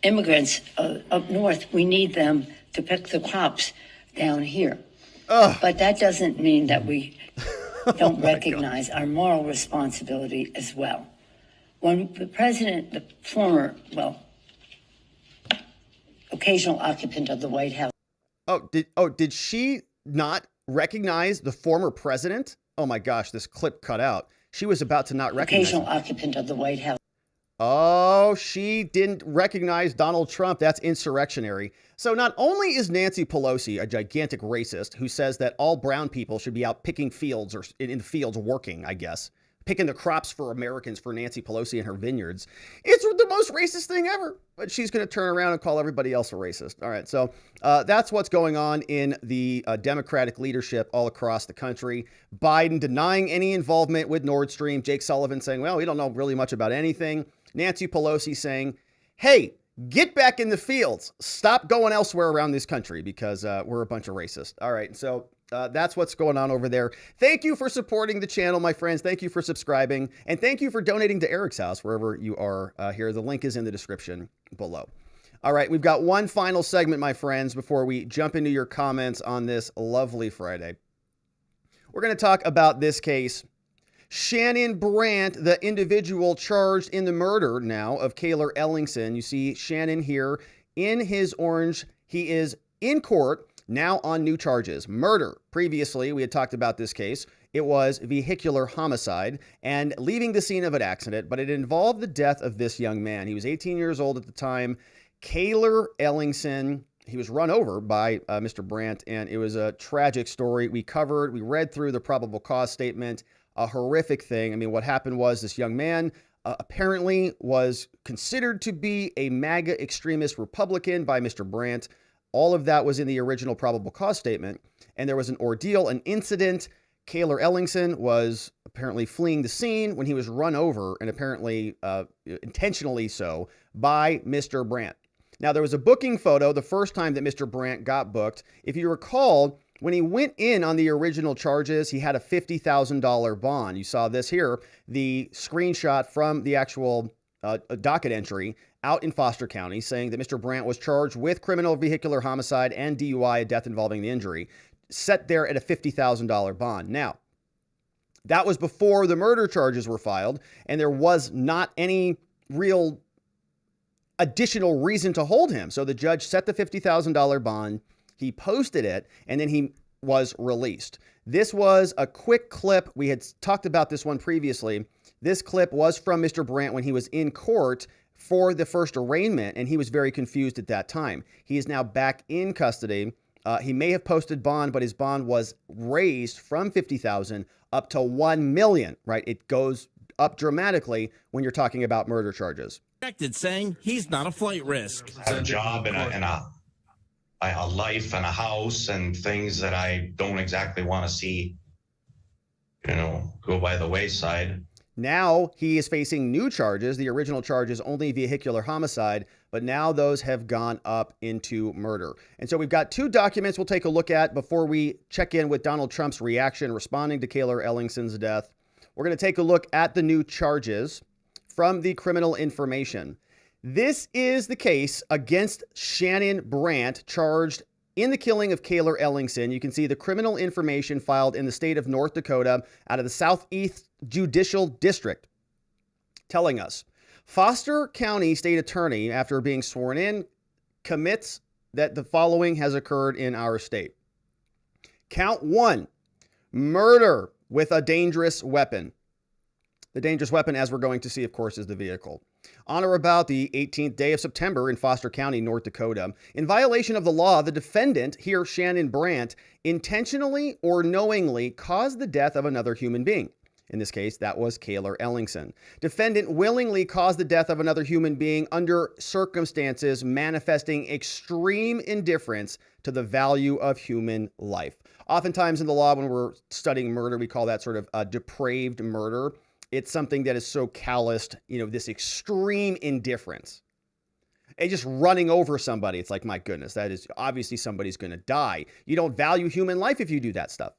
immigrants up north? We need them to pick the crops down here. But that doesn't mean that we don't recognize our moral responsibility as well. When the president, the former, occasional occupant of the White House. Did she not recognize the former president? Oh my gosh, this clip cut out. She was about to not recognize occasional occupant of the White House. Oh, she didn't recognize Donald Trump. That's insurrectionary. So not only is Nancy Pelosi a gigantic racist who says that all brown people should be out picking fields or in the fields working, I guess, picking the crops for Americans for Nancy Pelosi and her vineyards. It's the most racist thing ever. But she's going to turn around and call everybody else a racist. All right, so that's what's going on in the Democratic leadership all across the country. Biden denying any involvement with Nord Stream. Jake Sullivan saying, well, we don't know really much about anything. Nancy Pelosi saying, hey, get back in the fields. Stop going elsewhere around this country because we're a bunch of racists. All right, so that's what's going on over there. Thank you for supporting the channel, my friends. Thank you for subscribing. And thank you for donating to Eric's house, wherever you are here. The link is in the description below. All right, we've got one final segment, my friends, before we jump into your comments on this lovely Friday. We're going to talk about this case. Shannon Brandt, the individual charged in the murder now of Calyer Ellingson. You see Shannon here in his orange. He is in court now on new charges. Murder. Previously, we had talked about this case. It was vehicular homicide and leaving the scene of an accident, but it involved the death of this young man. He was 18 years old at the time. Calyer Ellingson. He was run over by Mr. Brandt, and it was a tragic story. We read through the probable cause statement, a horrific thing. I mean, what happened was this young man apparently was considered to be a MAGA extremist Republican by Mr. Brandt. All of that was in the original probable cause statement, and there was an ordeal, an incident. Calyer Ellingson was apparently fleeing the scene when he was run over, and apparently intentionally so, by Mr. Brandt. Now, there was a booking photo the first time that Mr. Brandt got booked. If you recall, when he went in on the original charges, he had a $50,000 bond. You saw this here, the screenshot from the actual docket entry out in Foster County saying that Mr. Brandt was charged with criminal vehicular homicide and DUI, a death involving the injury, set there at a $50,000 bond. Now, that was before the murder charges were filed, and there was not any real additional reason to hold him. So the judge set the $50,000 bond, he posted it, and then he was released. This was a quick clip. We had talked about this one previously. This clip was from Mr. Brandt when he was in court for the first arraignment, and he was very confused at that time. He is now back in custody. He may have posted bond, but his bond was raised from $50,000 up to $1 million, right? It goes up dramatically when you're talking about murder charges. Saying he's not a flight risk. A job and a life and a house and things that I don't exactly want to see, go by the wayside. Now he is facing new charges. The original charge is only vehicular homicide, but now those have gone up into murder. And so we've got two documents we'll take a look at before we check in with Donald Trump's reaction responding to Calyer Ellingson's death. We're going to take a look at the new charges from the criminal information. This is the case against Shannon Brandt, charged in the killing of Calyer Ellingson. You can see the criminal information filed in the state of North Dakota out of the Southeast Judicial District, telling us Foster County State Attorney, after being sworn in, commits that the following has occurred in our state. Count 1, murder with a dangerous weapon. The dangerous weapon, as we're going to see, of course, is the vehicle. On or about the 18th day of September in Foster County, North Dakota, in violation of the law, the defendant, here Shannon Brandt, intentionally or knowingly caused the death of another human being. In this case, that was Calyer Ellingson. Defendant willingly caused the death of another human being under circumstances manifesting extreme indifference to the value of human life. Oftentimes in the law, when we're studying murder, we call that sort of a depraved murder. It's something that is so calloused, this extreme indifference. And just running over somebody, it's like, my goodness, that is obviously somebody's going to die. You don't value human life if you do that stuff.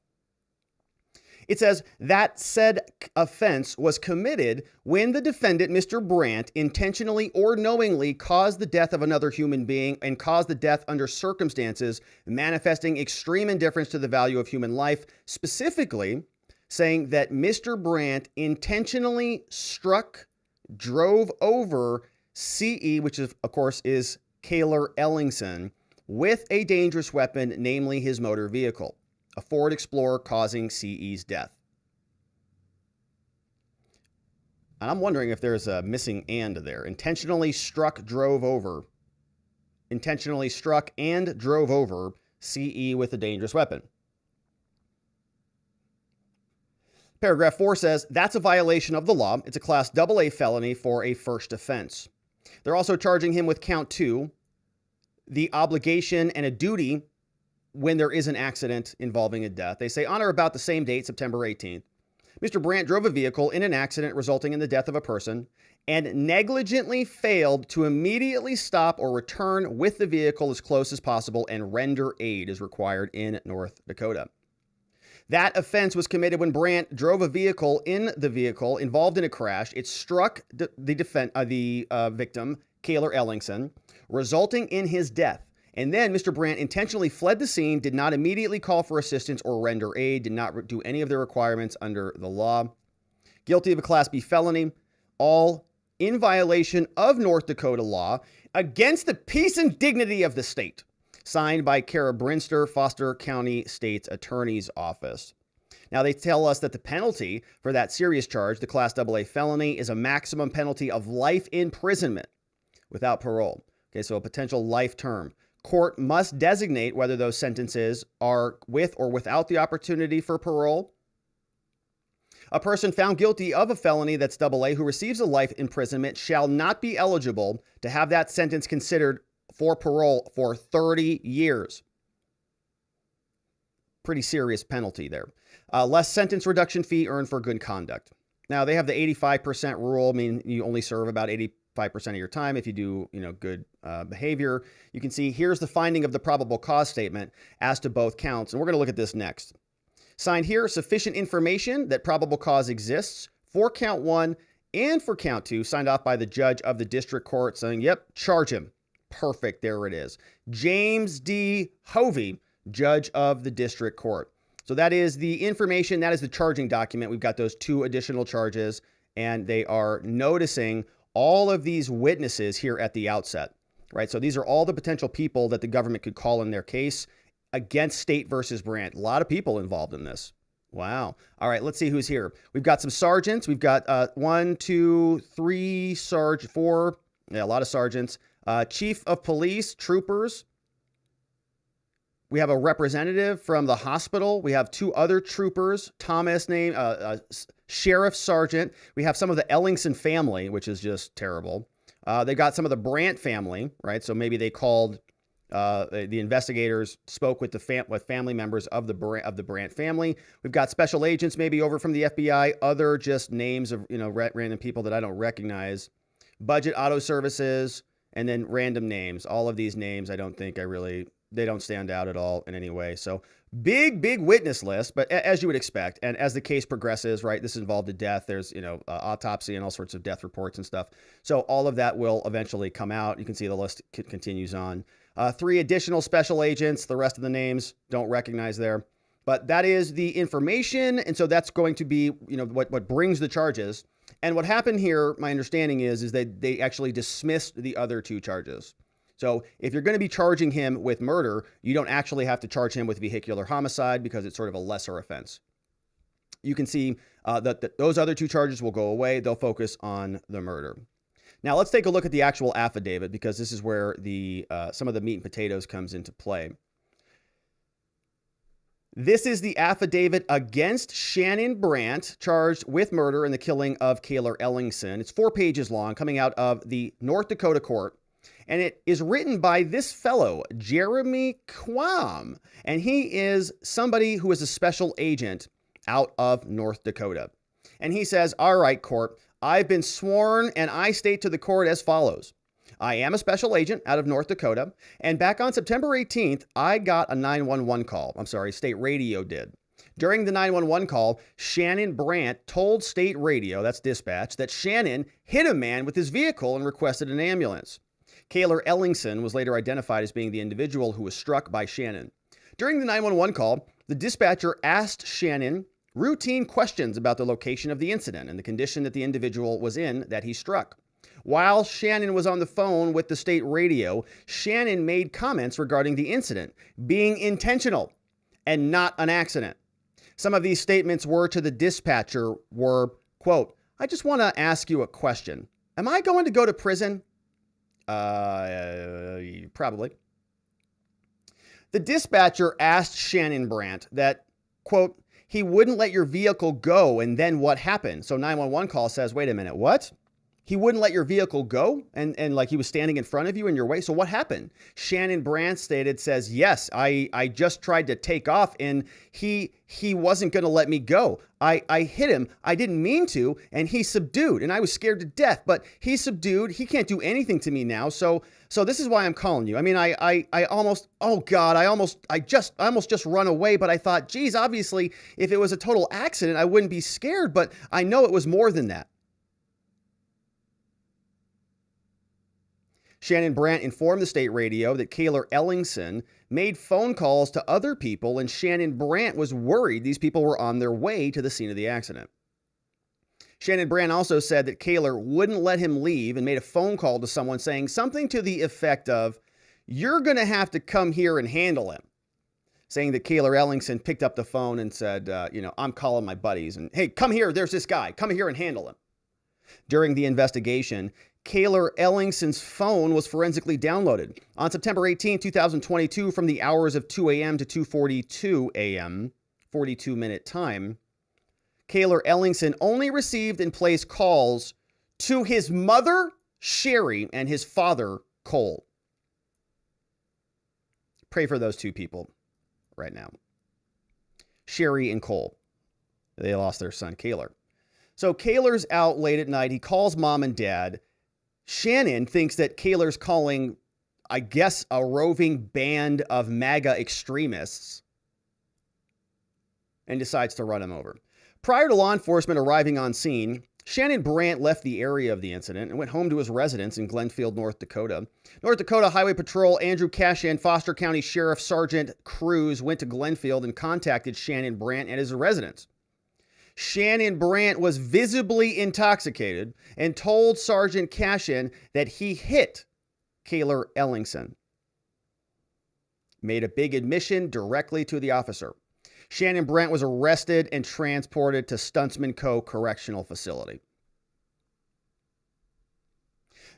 It says that said offense was committed when the defendant, Mr. Brandt, intentionally or knowingly caused the death of another human being and caused the death under circumstances manifesting extreme indifference to the value of human life, specifically saying that Mr. Brandt intentionally struck, drove over CE, which of course is Calyer Ellingson, with a dangerous weapon, namely his motor vehicle, a Ford Explorer, causing CE's death. And I'm wondering if there's a missing and there. Intentionally struck, drove over. Intentionally struck and drove over CE with a dangerous weapon. Paragraph 4 says that's a violation of the law. It's a Class AA felony for a first offense. They're also charging him with count 2, the obligation and a duty when there is an accident involving a death. They say on or about the same date, September 18th, Mr. Brandt drove a vehicle in an accident resulting in the death of a person and negligently failed to immediately stop or return with the vehicle as close as possible and render aid as required in North Dakota. That offense was committed when Brandt drove a vehicle involved in a crash. It struck the victim, Calyer Ellingson, resulting in his death. And then Mr. Brandt intentionally fled the scene, did not immediately call for assistance or render aid, did not do any of the requirements under the law. guilty of a Class B felony, all in violation of North Dakota law against the peace and dignity of the state. Signed by Kara Brinster, Foster County State's Attorney's Office. Now, they tell us that the penalty for that serious charge, the Class AA felony, is a maximum penalty of life imprisonment without parole. Okay, so a potential life term. Court must designate whether those sentences are with or without the opportunity for parole. A person found guilty of a felony that's AA who receives a life imprisonment shall not be eligible to have that sentence considered for parole for 30 years. Pretty serious penalty there. Less sentence reduction fee earned for good conduct. Now, they have the 85% rule. I mean, you only serve about 85% of your time if you do, good behavior. You can see here's the finding of the probable cause statement as to both counts. And we're going to look at this next. Signed here, sufficient information that probable cause exists for count 1 and for count 2, signed off by the judge of the district court saying, yep, charge him. Perfect. There it is. James D. Hovey, judge of the district court. So that is the information. That is the charging document. We've got those 2 additional charges, and they are noticing all of these witnesses here at the outset, right? So these are all the potential people that the government could call in their case against State versus Brandt. A lot of people involved in this. Wow. All right, let's see who's here. We've got some sergeants. We've got 1, 2, 3, 4. Yeah, a lot of sergeants. Chief of police, troopers. We have a representative from the hospital. We have 2 other troopers, Thomas name, sheriff sergeant. We have some of the Ellingson family, which is just terrible. They got some of the Brandt family, right? So maybe they called the investigators, spoke with with family members of the Brandt family. We've got special agents maybe over from the FBI, other just names of random people that I don't recognize. Budget auto services, and then random names. All of these names I don't think they don't stand out at all in any way. So big witness list, but as you would expect. And as the case progresses, right, this involved a death. There's, autopsy and all sorts of death reports and stuff. So all of that will eventually come out. You can see the list continues on. 3 additional special agents. The rest of the names don't recognize there. But that is the information. And so that's going to be, what brings the charges. And what happened here, my understanding is that they actually dismissed the other 2 charges. So if you're going to be charging him with murder, you don't actually have to charge him with vehicular homicide because it's sort of a lesser offense. You can see that those other 2 charges will go away. They'll focus on the murder. Now let's take a look at the actual affidavit because this is where some of the meat and potatoes comes into play. This is the affidavit against Shannon Brandt, charged with murder in the killing of Calyer Ellingson. It's 4 pages long, coming out of the North Dakota court. And it is written by this fellow, Jeremy Quam. And he is somebody who is a special agent out of North Dakota. And he says, all right, court, I've been sworn and I state to the court as follows. I am a special agent out of North Dakota. And back on September 18th, I got a 911 call. I'm sorry, state radio did. During the 911 call, Shannon Brandt told state radio, that's dispatch, that Shannon hit a man with his vehicle and requested an ambulance. Cayler Ellingson was later identified as being the individual who was struck by Shannon. During the 911 call, the dispatcher asked Shannon routine questions about the location of the incident and the condition that the individual was in that he struck. While Shannon was on the phone with the state radio, Shannon made comments regarding the incident being intentional and not an accident. Some of these statements to the dispatcher were, quote, I just want to ask you a question. Am I going to go to prison? Probably. The dispatcher asked Shannon Brandt that, quote, he wouldn't let your vehicle go, and then what happened? So 911 call says, wait a minute, what? He wouldn't let your vehicle go? And like he was standing in front of you in your way? So what happened? Shannon Brandt says, yes, I just tried to take off and he wasn't going to let me go. I hit him. I didn't mean to. And he subdued and I was scared to death, but he's subdued. He can't do anything to me now. So this is why I'm calling you. I mean, I almost just run away, but I thought, geez, obviously if it was a total accident, I wouldn't be scared, but I know it was more than that. Shannon Brandt informed the state radio that Cayler Ellingson made phone calls to other people, and Shannon Brandt was worried these people were on their way to the scene of the accident. Shannon Brandt also said that Cayler wouldn't let him leave and made a phone call to someone saying something to the effect of, "You're going to have to come here and handle him," saying that Calyer Ellingson picked up the phone and said, "I'm calling my buddies and, hey, come here. There's this guy. Come here and handle him." During the investigation, Calyer Ellingson's phone was forensically downloaded. On September 18, 2022, from the hours of 2 a.m. to 2:42 a.m., 42-minute time, Calyer Ellingson only received and placed calls to his mother, Sherry, and his father, Cole. Pray for those two people right now. Sherry and Cole. They lost their son, Cayler. So Cayler's out late at night. He calls mom and dad. Shannon thinks that Cayler's calling, I guess, a roving band of MAGA extremists and decides to run him over. Prior to law enforcement arriving on scene, Shannon Brandt left the area of the incident and went home to his residence in Glenfield, North Dakota. North Dakota Highway Patrol Andrew Cashin, Foster County Sheriff Sergeant Cruz went to Glenfield and contacted Shannon Brandt at his residence. Shannon Brandt was visibly intoxicated and told Sergeant Cashin that he hit Calyer Ellingson. Made a big admission directly to the officer. Shannon Brandt was arrested and transported to Stuntsman Co. Correctional Facility.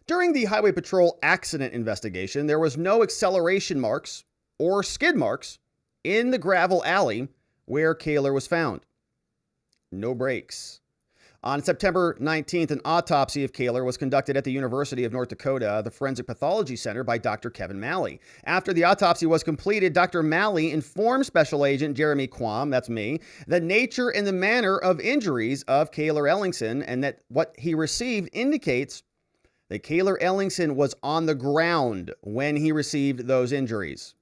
During the Highway Patrol accident investigation, there was no acceleration marks or skid marks in the gravel alley where Cayler was found. No brakes. On September 19th, an autopsy of Cayler was conducted at the University of North Dakota, the Forensic Pathology Center, by Dr. Kevin Malley. After the autopsy was completed, Dr. Malley informed Special Agent Jeremy Quam, that's me, the nature and the manner of injuries of Calyer Ellingson, and that what he received indicates that Calyer Ellingson was on the ground when he received those injuries.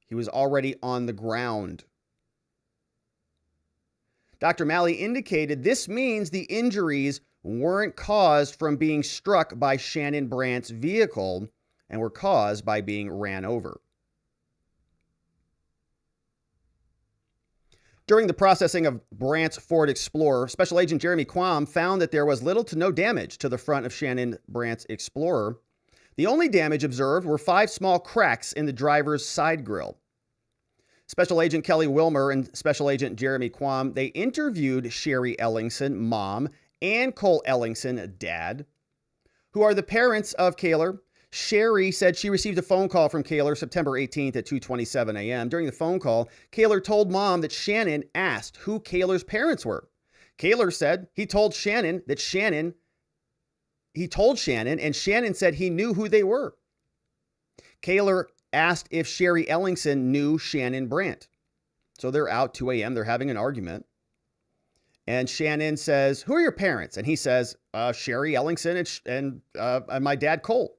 He was already on the ground. Dr. Malley indicated this means the injuries weren't caused from being struck by Shannon Brandt's vehicle and were caused by being ran over. During the processing of Brandt's Ford Explorer, Special Agent Jeremy Quam found that there was little to no damage to the front of Shannon Brandt's Explorer. The only damage observed were 5 small cracks in the driver's side grille. Special Agent Kelly Wilmer and Special Agent Jeremy Quam, they interviewed Sherry Ellingson, mom, and Cole Ellingson, dad, who are the parents of Cayler. Sherry said she received a phone call from Cayler September 18th at 2:27 a.m. During the phone call, Cayler told mom that Shannon asked who Cayler's parents were. Cayler said he told Shannon and Shannon said he knew who they were. Cayler asked if Sherry Ellingson knew Shannon Brandt. So they're out 2 a.m. They're having an argument. And Shannon says, "Who are your parents?" And he says, "Sherry Ellingson and my dad, Cole."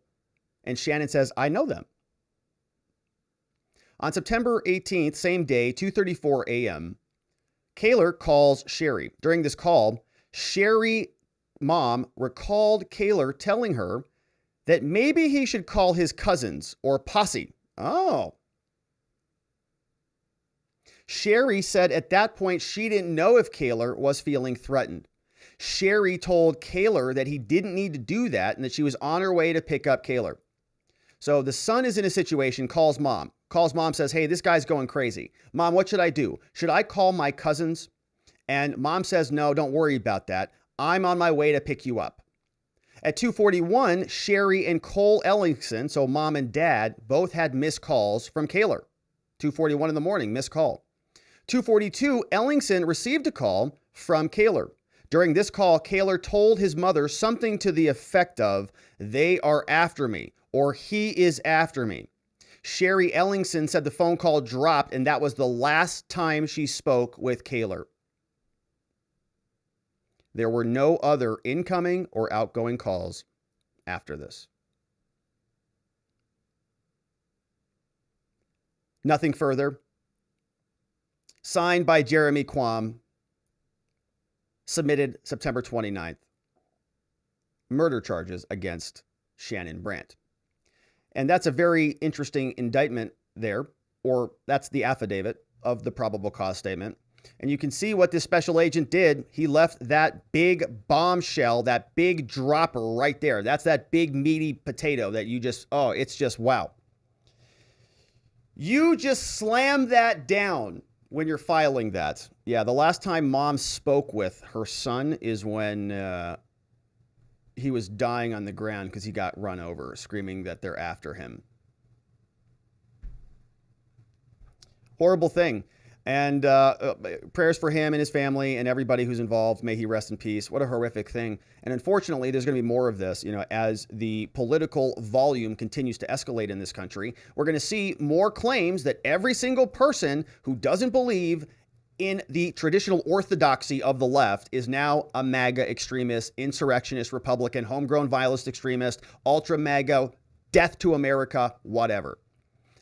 And Shannon says, "I know them." On September 18th, same day, 2:34 a.m., Cayler calls Sherry. During this call, Sherry mom recalled Cayler telling her that maybe he should call his cousins or posse. Oh. Sherry said at that point she didn't know if Cayler was feeling threatened. Sherry told Cayler that he didn't need to do that and that she was on her way to pick up Cayler. So the son is in a situation, calls mom, says, "Hey, this guy's going crazy. Mom, what should I do? Should I call my cousins?" And mom says, "No, don't worry about that. I'm on my way to pick you up." At 2:41, Sherry and Cole Ellingson, so mom and dad, both had missed calls from Cayler. 2:41 in the morning, missed call. 2:42, Ellingson received a call from Cayler. During this call, Cayler told his mother something to the effect of, "They are after me," or "He is after me." Sherry Ellingson said the phone call dropped and that was the last time she spoke with Cayler. There were no other incoming or outgoing calls after this. Nothing further. Signed by Jeremy Quam. Submitted September 29th. Murder charges against Shannon Brandt. And that's a very interesting indictment there, or that's the affidavit of the probable cause statement. And you can see what this special agent did. He left that big bombshell, that big dropper right there. That's that big meaty potato that you just, oh, it's just wow. You just slam that down when you're filing that. Yeah, the last time mom spoke with her son is when he was dying on the ground because he got run over, screaming that they're after him. Horrible thing. And prayers for him and his family and everybody who's involved. May he rest in peace. What a horrific thing. And unfortunately, there's going to be more of this, you know, as the political volume continues to escalate in this country. We're going to see more claims that every single person who doesn't believe in the traditional orthodoxy of the left is now a MAGA extremist, insurrectionist, Republican, homegrown violence extremist, ultra MAGA, death to America, whatever.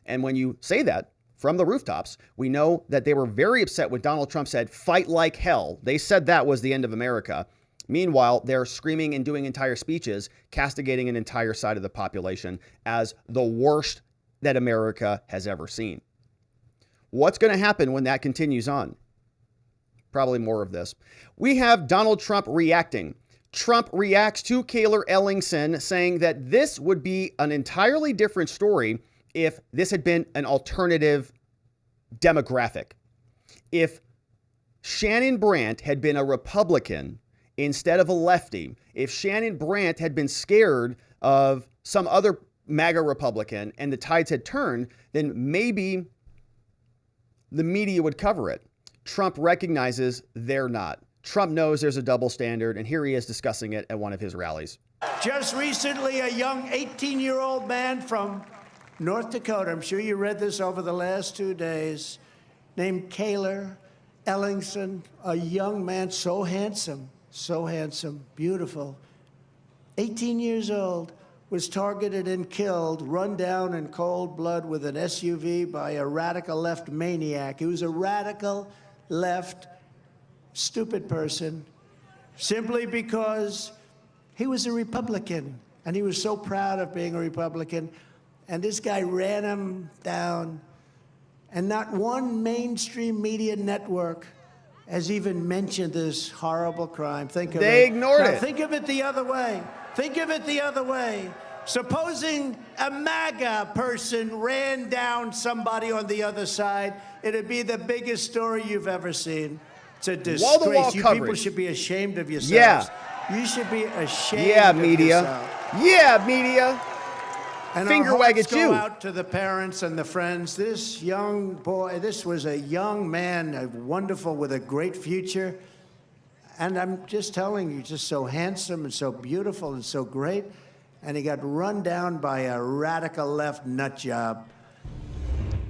And when you say that from the rooftops, we know that they were very upset when Donald Trump said, fight like hell. They said that was the end of America. Meanwhile, they're screaming and doing entire speeches, castigating an entire side of the population as the worst that America has ever seen. What's going to happen when that continues on? Probably more of this. We have Donald Trump reacting. Trump reacts to Calyer Ellingson, saying that this would be an entirely different story if this had been an alternative demographic. If Shannon Brandt had been a Republican instead of a lefty, if Shannon Brandt had been scared of some other MAGA Republican and the tides had turned, then maybe the media would cover it. Trump recognizes they're not. Trump knows there's a double standard, and here he is discussing it at one of his rallies. Just recently, a young 18-year-old man from North Dakota, I'm sure you read this over the last 2 days, named Calyer Ellingson, a young man, so handsome, beautiful, 18 years old, was targeted and killed, run down in cold blood with an SUV by a radical left maniac. He was a radical left, stupid person, simply because he was a Republican, and he was so proud of being a Republican. And this guy ran him down, and not one mainstream media network has even mentioned this horrible crime. Think of it. They ignored it. Think of it the other way. Think of it the other way. Supposing a MAGA person ran down somebody on the other side, it'd be the biggest story you've ever seen. It's a disgrace. Wall-to-wall you coverage. people should be ashamed of yourselves. Yeah. You should be ashamed of media. yourself. Yeah, media. And finger our wag hearts at you. go out to the parents and the friends. This young boy, this was a young man, wonderful, with a great future. And I'm just telling you, just so handsome and so beautiful and so great. And he got run down by a radical left nut job.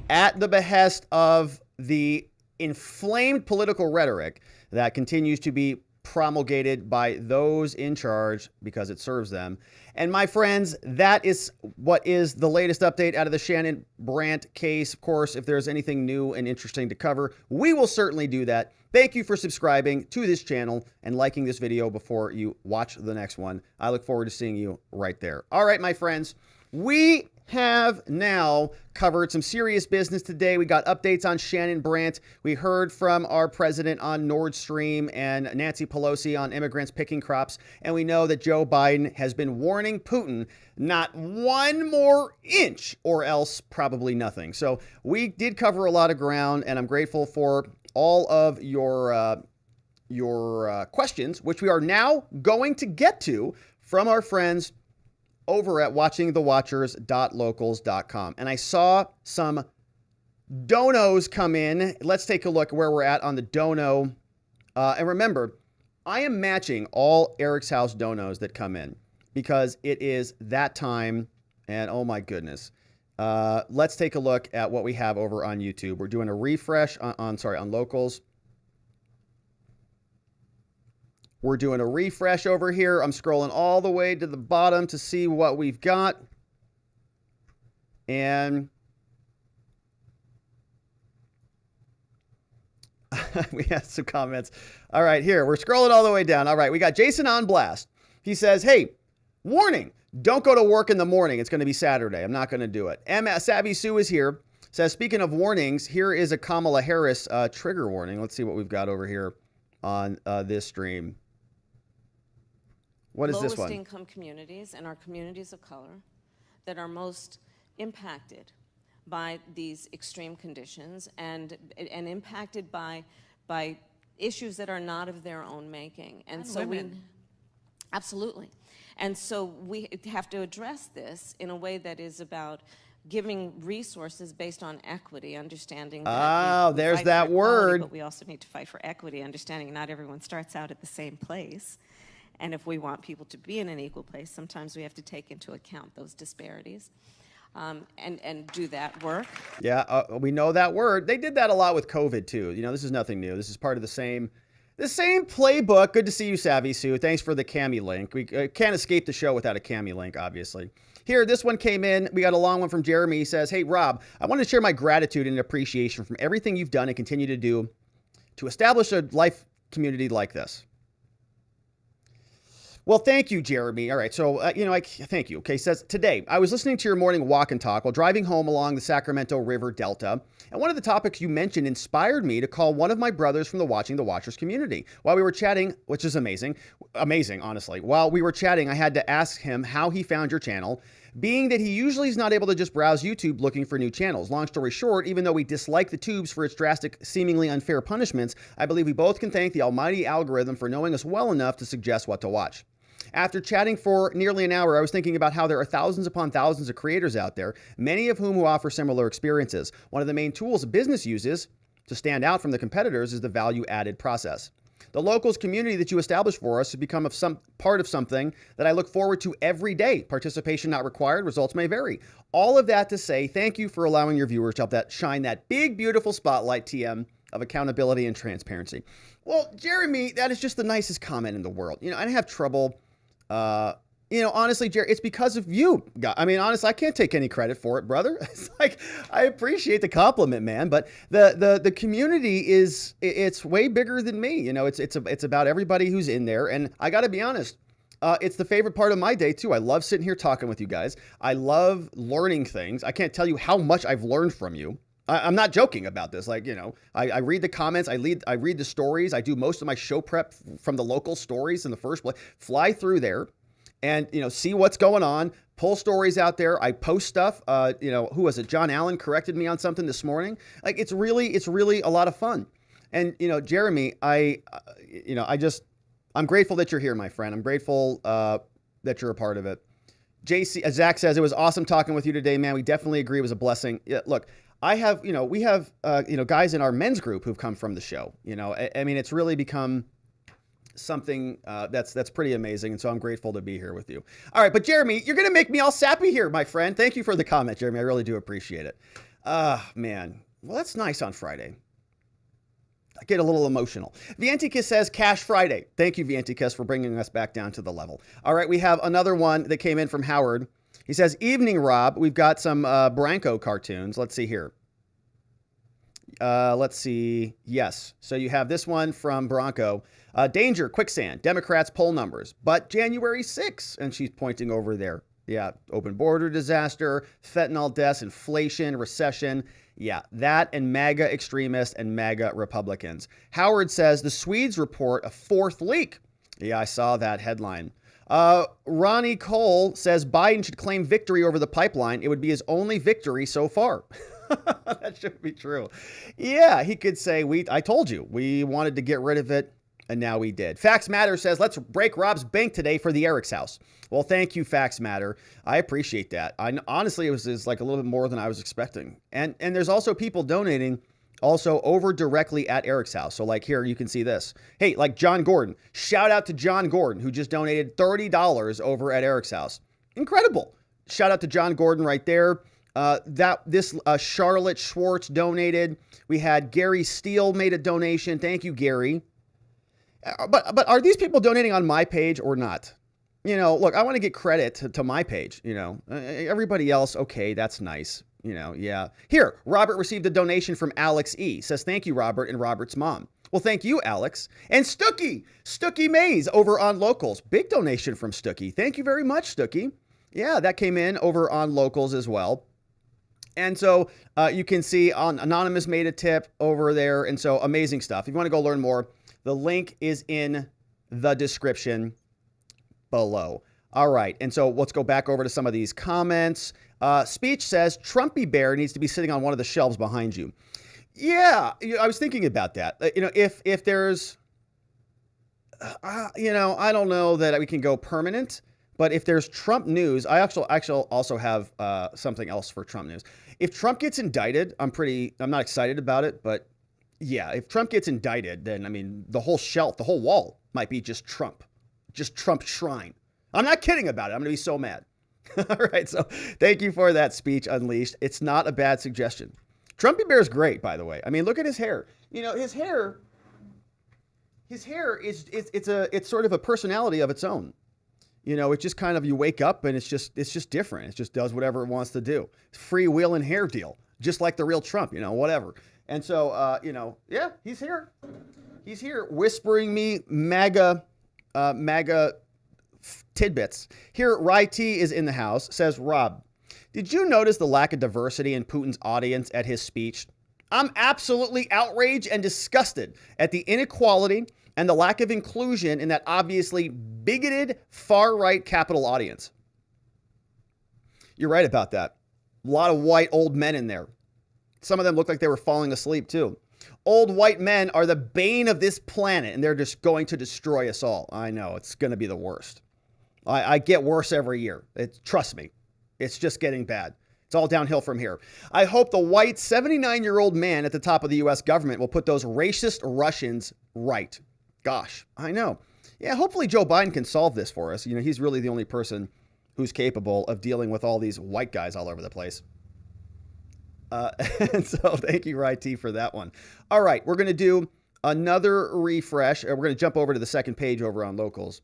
At the behest of the inflamed political rhetoric that continues to be promulgated by those in charge because it serves them. And my friends, that is what is the latest update out of the Shannon Brandt case. Of course, if there's anything new and interesting to cover, we will certainly do that. Thank you for subscribing to this channel and liking this video before you watch the next one. I look forward to seeing you right there. All right, my friends, we have now covered some serious business today. We got updates on Shannon Brandt. We heard from our president on Nord Stream and Nancy Pelosi on immigrants picking crops. And we know that Joe Biden has been warning Putin not one more inch or else probably nothing. So we did cover a lot of ground, and I'm grateful for all of your questions, which we are now going to get to from our friends over at watchingthewatchers.locals.com. And I saw some donos come in. Let's take a look where we're at on the dono. And remember, I am matching all Eric's House donos that come in because it is that time. And oh my goodness. Let's take a look at what we have over on YouTube. We're doing a refresh on locals. We're doing a refresh over here. I'm scrolling all the way to the bottom to see what we've got. And we have some comments. All right, here. We're scrolling all the way down. All right, we got Jason on blast. He says, hey, warning, don't go to work in the morning. It's going to be Saturday. I'm not going to do it. Savvy Sue is here. says, speaking of warnings, here is a Kamala Harris trigger warning. Let's see what we've got over here on this stream. What is this one? Lowest income communities and our communities of color that are most impacted by these extreme conditions and impacted by issues that are not of their own making. And so absolutely. And so we have to address this in a way that is about giving resources based on equity, understanding that there's that word. But we also need to fight for equity, understanding not everyone starts out at the same place. And if we want people to be in an equal place, sometimes we have to take into account those disparities and do that work. Yeah, we know that word. They did that a lot with COVID too. You know, this is nothing new. This is part of the same playbook. Good to see you, Savvy Sue. Thanks for the Cami link. We can't escape the show without a Cami link, obviously. Here, this one came in. We got a long one from Jeremy. He says, hey, Rob, I want to share my gratitude and appreciation from everything you've done and continue to do to establish a life community like this. Well, thank you, Jeremy. All right, so, thank you. Okay, says, today, I was listening to your morning walk and talk while driving home along the Sacramento River Delta, and one of the topics you mentioned inspired me to call one of my brothers from the Watching the Watchers community. While we were chatting, which is amazing, honestly. While we were chatting, I had to ask him how he found your channel, being that he usually is not able to just browse YouTube looking for new channels. Long story short, even though we dislike the tubes for its drastic, seemingly unfair punishments, I believe we both can thank the almighty algorithm for knowing us well enough to suggest what to watch. After chatting for nearly an hour, I was thinking about how there are thousands upon thousands of creators out there, many of whom who offer similar experiences. One of the main tools a business uses to stand out from the competitors is the value-added process. The locals community that you established for us has become part of something that I look forward to every day. Participation not required, results may vary. All of that to say, thank you for allowing your viewers to help shine that big, beautiful spotlight, TM, of accountability and transparency. Well, Jeremy, that is just the nicest comment in the world. You know, I have trouble... honestly, Jerry, it's because of you. I mean, honestly, I can't take any credit for it, brother. It's like, I appreciate the compliment, man, but the community it's way bigger than me. You know, it's about everybody who's in there. And I got to be honest, it's the favorite part of my day too. I love sitting here talking with you guys. I love learning things. I can't tell you how much I've learned from you. I'm not joking about this. Like, I read the comments, I read the stories. I do most of my show prep from the local stories in the first place. Fly through there and, see what's going on, pull stories out there. I post stuff. Who was it? John Allen corrected me on something this morning. Like, it's really a lot of fun. And, Jeremy, I'm grateful that you're here, my friend. I'm grateful that you're a part of it. Zach says, it was awesome talking with you today, man. We definitely agree it was a blessing. Yeah, look, we have guys in our men's group who've come from the show. I mean, it's really become something that's pretty amazing. And so I'm grateful to be here with you. All right. But Jeremy, you're going to make me all sappy here, my friend. Thank you for the comment, Jeremy. I really do appreciate it. Man. Well, that's nice on Friday. I get a little emotional. Vianticus says Cash Friday. Thank you, Vianticus, for bringing us back down to the level. All right. We have another one that came in from Howard. He says, evening, Rob. We've got some Branco cartoons. Let's see here. Let's see. Yes. So you have this one from Bronco. Danger, quicksand, Democrats poll numbers, but January 6th. And she's pointing over there. Yeah. Open border disaster, fentanyl deaths, inflation, recession. Yeah. That and MAGA extremists and MAGA Republicans. Howard says the Swedes report a fourth leak. Yeah, I saw that headline. Ronnie Cole says Biden should claim victory over the pipeline. It would be his only victory so far. That should be true. Yeah, he could say, I told you, we wanted to get rid of it, and now we did. Facts Matter says, let's break Rob's bank today for the Eric's house. Well, thank you, Facts Matter. I appreciate that. Honestly, it was like a little bit more than I was expecting. And there's also people donating also over directly at Eric's house. So like here, you can see this. Hey, like John Gordon. Shout out to John Gordon, who just donated $30 over at Eric's house. Incredible. Shout out to John Gordon right there. Charlotte Schwartz donated. We had Gary Steele made a donation. Thank you, Gary. But are these people donating on my page or not? Look, I want to get credit to my page. Everybody else, okay, that's nice. Yeah. Here, Robert received a donation from Alex E. Says, thank you, Robert, and Robert's mom. Well, thank you, Alex. And Stookie Mays over on Locals. Big donation from Stookie. Thank you very much, Stookie. Yeah, that came in over on Locals as well. And so you can see Anonymous made a tip over there. And so amazing stuff. If you want to go learn more, the link is in the description below. All right. And so let's go back over to some of these comments. Speech says Trumpy Bear needs to be sitting on one of the shelves behind you. Yeah, I was thinking about that. If there's, I don't know that we can go permanent, but if there's Trump news, I actually also have something else for Trump news. If Trump gets indicted, I'm not excited about it, but yeah, if Trump gets indicted, then I mean, the whole shelf, the whole wall might be just Trump shrine. I'm not kidding about it. I'm going to be so mad. All right. So thank you for that speech, Unleashed. It's not a bad suggestion. Trumpy Bear is great, by the way. I mean, look at his hair. His hair is it's sort of a personality of its own. It's just kind of, you wake up and it's just different. It just does whatever it wants to do. Freewheeling hair deal, just like the real Trump, whatever. And so, yeah, he's here. He's here whispering me MAGA tidbits. Here, Rai T is in the house, says, Rob, did you notice the lack of diversity in Putin's audience at his speech? I'm absolutely outraged and disgusted at the inequality and the lack of inclusion in that obviously bigoted far-right Capitol audience. You're right about that. A lot of white old men in there. Some of them look like they were falling asleep too. Old white men are the bane of this planet, and they're just going to destroy us all. I know, it's going to be the worst. I get worse every year. Trust me. It's just getting bad. It's all downhill from here. I hope the white 79-year-old man at the top of the U.S. government will put those racist Russians right. Gosh, I know. Yeah, hopefully Joe Biden can solve this for us. He's really the only person who's capable of dealing with all these white guys all over the place. And so thank you, Rai T, for that one. All right, we're going to do another refresh. We're going to jump over to the second page over on locals.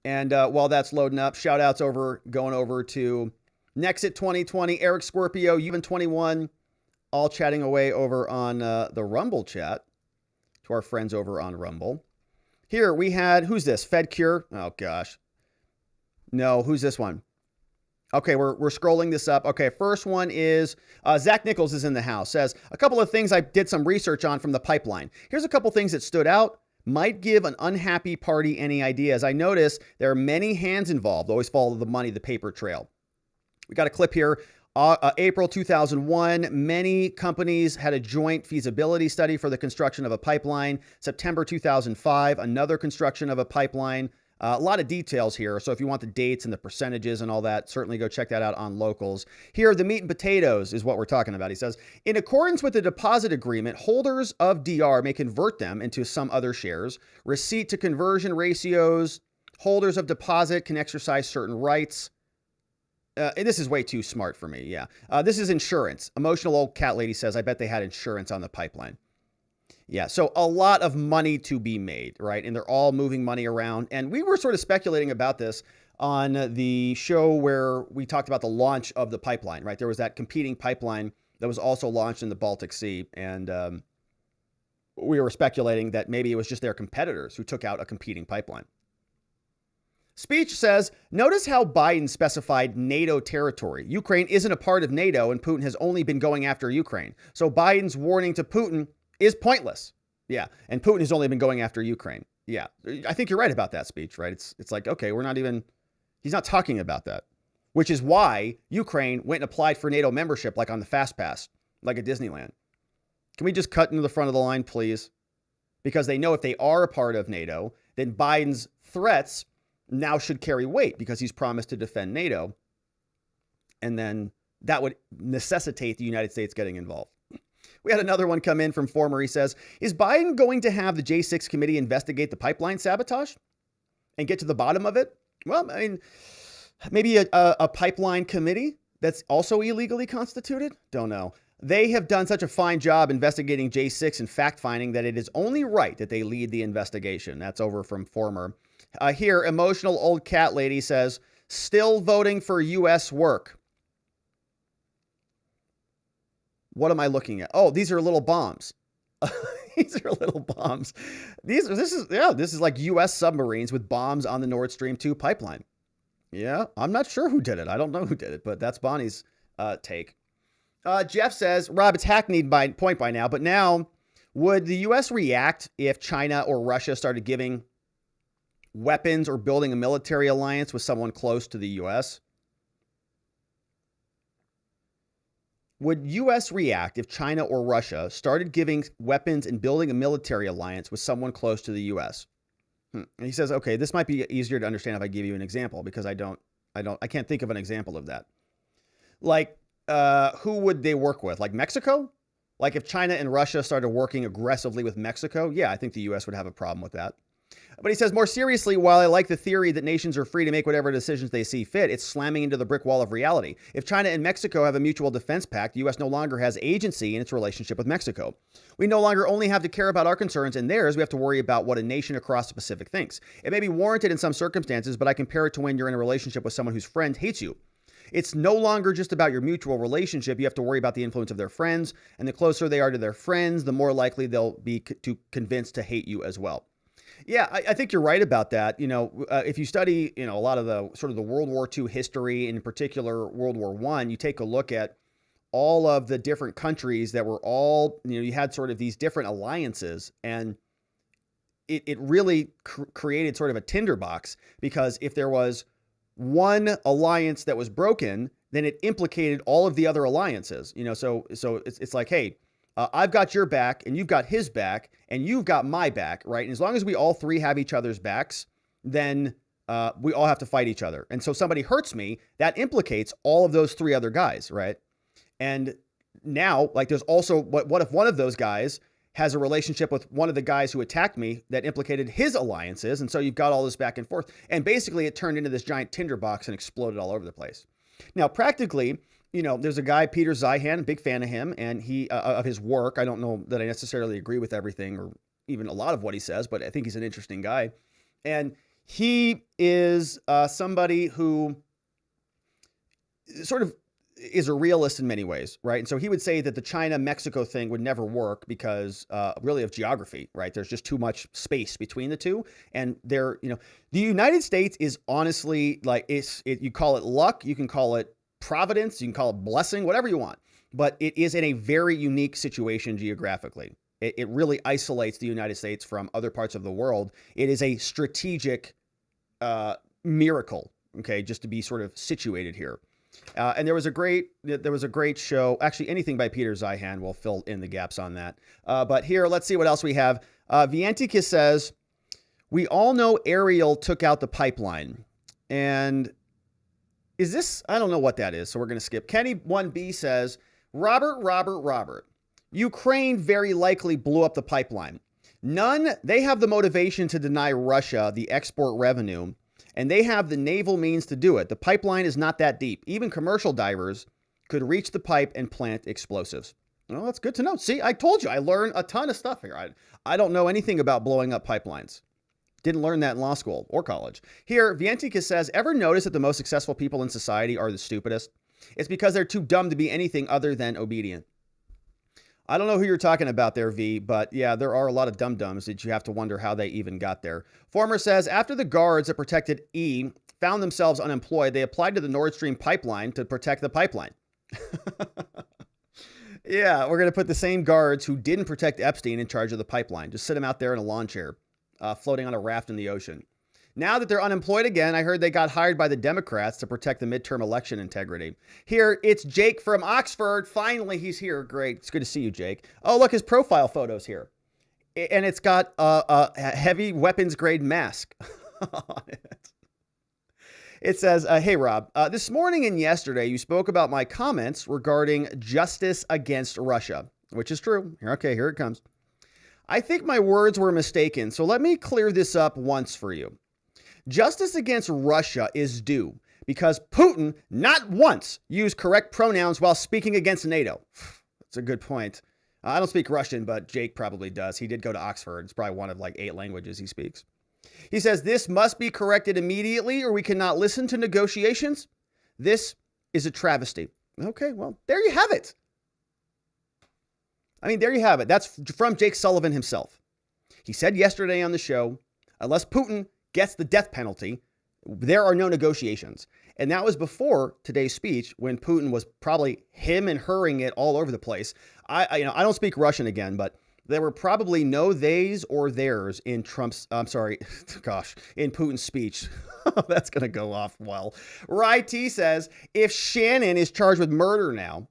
And while that's loading up, shout outs going over to Nexit 2020, Eric Scorpio, Even 21, all chatting away over on the Rumble chat to our friends over on Rumble. Here we had, who's this? FedCure? Oh gosh. No, who's this one? Okay, we're scrolling this up. Okay, first one is Zach Nichols is in the house. Says, a couple of things I did some research on from the pipeline. Here's a couple things that stood out. Might give an unhappy party any ideas. I notice there are many hands involved. Always follow the money, the paper trail. We got a clip here. April 2001, many companies had a joint feasibility study for the construction of a pipeline. September 2005, another construction of a pipeline. A lot of details here. So if you want the dates and the percentages and all that, certainly go check that out on locals. Here, the meat and potatoes is what we're talking about. He says, in accordance with the deposit agreement, holders of DR may convert them into some other shares. Receipt to conversion ratios. Holders of deposit can exercise certain rights. This is way too smart for me. Yeah. This is insurance. Emotional old cat lady says, I bet they had insurance on the pipeline. Yeah, so a lot of money to be made, right? And they're all moving money around. And we were sort of speculating about this on the show where we talked about the launch of the pipeline, right? There was that competing pipeline that was also launched in the Baltic Sea. And we were speculating that maybe it was just their competitors who took out a competing pipeline. Speech says, notice how Biden specified NATO territory. Ukraine isn't a part of NATO, and Putin has only been going after Ukraine. So Biden's warning to Putin is pointless. Yeah. And Putin has only been going after Ukraine. Yeah. I think you're right about that speech, right? It's like, okay, he's not talking about that, which is why Ukraine went and applied for NATO membership, like on the fast pass, like at Disneyland. Can we just cut into the front of the line, please? Because they know if they are a part of NATO, then Biden's threats now should carry weight because he's promised to defend NATO. And then that would necessitate the United States getting involved. We had another one come in from Former. He says, is Biden going to have the J6 committee investigate the pipeline sabotage and get to the bottom of it? Well, I mean, maybe a pipeline committee that's also illegally constituted? Don't know. They have done such a fine job investigating J6 and fact-finding that it is only right that they lead the investigation. That's over from Former. Here, emotional old cat lady says, still voting for U.S. work. What am I looking at? Oh, these are little bombs. These are little bombs. This is like U.S. submarines with bombs on the Nord Stream 2 pipeline. Yeah, I'm not sure who did it. I don't know who did it, but that's Bonnie's take. Jeff says, Rob, it's hackneyed point by now, but now would the U.S. react if China or Russia started giving weapons or building a military alliance with someone close to the U.S.? Would U.S. react if China or Russia started giving weapons and building a military alliance with someone close to the U.S.? And he says, okay, this might be easier to understand if I give you an example, because I can't think of an example of that. Like, who would they work with? Like Mexico? Like if China and Russia started working aggressively with Mexico, yeah, I think the U.S. would have a problem with that. But he says, more seriously, while I like the theory that nations are free to make whatever decisions they see fit, it's slamming into the brick wall of reality. If China and Mexico have a mutual defense pact, the U.S. no longer has agency in its relationship with Mexico. We no longer only have to care about our concerns and theirs, we have to worry about what a nation across the Pacific thinks. It may be warranted in some circumstances, but I compare it to when you're in a relationship with someone whose friend hates you. It's no longer just about your mutual relationship. You have to worry about the influence of their friends, and the closer they are to their friends, the more likely they'll be convinced to hate you as well. Yeah, I think you're right about that. You know, if you study, a lot of the sort of the World War II history, in particular World War I, you take a look at all of the different countries that were all, you had sort of these different alliances, and it really created sort of a tinderbox, because if there was one alliance that was broken, then it implicated all of the other alliances. So it's like, hey, I've got your back and you've got his back and you've got my back, right? And as long as we all three have each other's backs, then we all have to fight each other. And so somebody hurts me, that implicates all of those three other guys, right? And now, like, there's also, what if one of those guys has a relationship with one of the guys who attacked me that implicated his alliances? And so you've got all this back and forth. And basically it turned into this giant tinderbox and exploded all over the place. Now, practically, there's a guy, Peter Zeihan, big fan of him, and he of his work. I don't know that I necessarily agree with everything or even a lot of what he says, but I think he's an interesting guy. And he is somebody who sort of is a realist in many ways, right? And so he would say that the China-Mexico thing would never work because really of geography, right? There's just too much space between the two. And the United States is honestly, like, you call it luck, you can call it providence, you can call it blessing, whatever you want. But it is in a very unique situation geographically. It really isolates the United States from other parts of the world. It is a strategic miracle, okay, just to be sort of situated here. And there was a great show. Actually, anything by Peter Zeihan will fill in the gaps on that. But here, let's see what else we have. Vientika says, we all know Ariel took out the pipeline. And is this, I don't know what that is, so we're going to skip. Kenny 1B says, Robert. Ukraine very likely blew up the pipeline. They have the motivation to deny Russia the export revenue, and they have the naval means to do it. The pipeline is not that deep. Even commercial divers could reach the pipe and plant explosives. Well, that's good to know. See, I told you, I learned a ton of stuff here. I don't know anything about blowing up pipelines. Didn't learn that in law school or college. Here, Vientika says, ever notice that the most successful people in society are the stupidest? It's because they're too dumb to be anything other than obedient. I don't know who you're talking about there, V, but yeah, there are a lot of dum-dums that you have to wonder how they even got there. Former says, after the guards that protected E found themselves unemployed, they applied to the Nord Stream pipeline to protect the pipeline. Yeah, we're going to put the same guards who didn't protect Epstein in charge of the pipeline. Just sit them out there in a lawn chair, floating on a raft in the ocean. Now that they're unemployed again, I heard they got hired by the Democrats to protect the midterm election integrity. Here, it's Jake from Oxford. Finally, he's here. Great. It's good to see you, Jake. Oh, look, his profile photo's here. And it's got a heavy weapons grade mask on it. It says, hey, Rob, this morning and yesterday, you spoke about my comments regarding justice against Russia, which is true. Okay, here it comes. I think my words were mistaken, so let me clear this up once for you. Justice against Russia is due because Putin not once used correct pronouns while speaking against NATO. That's a good point. I don't speak Russian, but Jake probably does. He did go to Oxford. It's probably one of like 8 languages he speaks. He says, this must be corrected immediately or we cannot listen to negotiations. This is a travesty. Okay, well, there you have it. I mean, there you have it. That's from Jake Sullivan himself. He said yesterday on the show, unless Putin gets the death penalty, There are no negotiations. And that was before today's speech when Putin was probably him and herring it all over the place. I don't speak Russian again, but there were probably no theys or theirs in in Putin's speech. That's going to go off well. Rai T says, if Shannon is charged with murder now,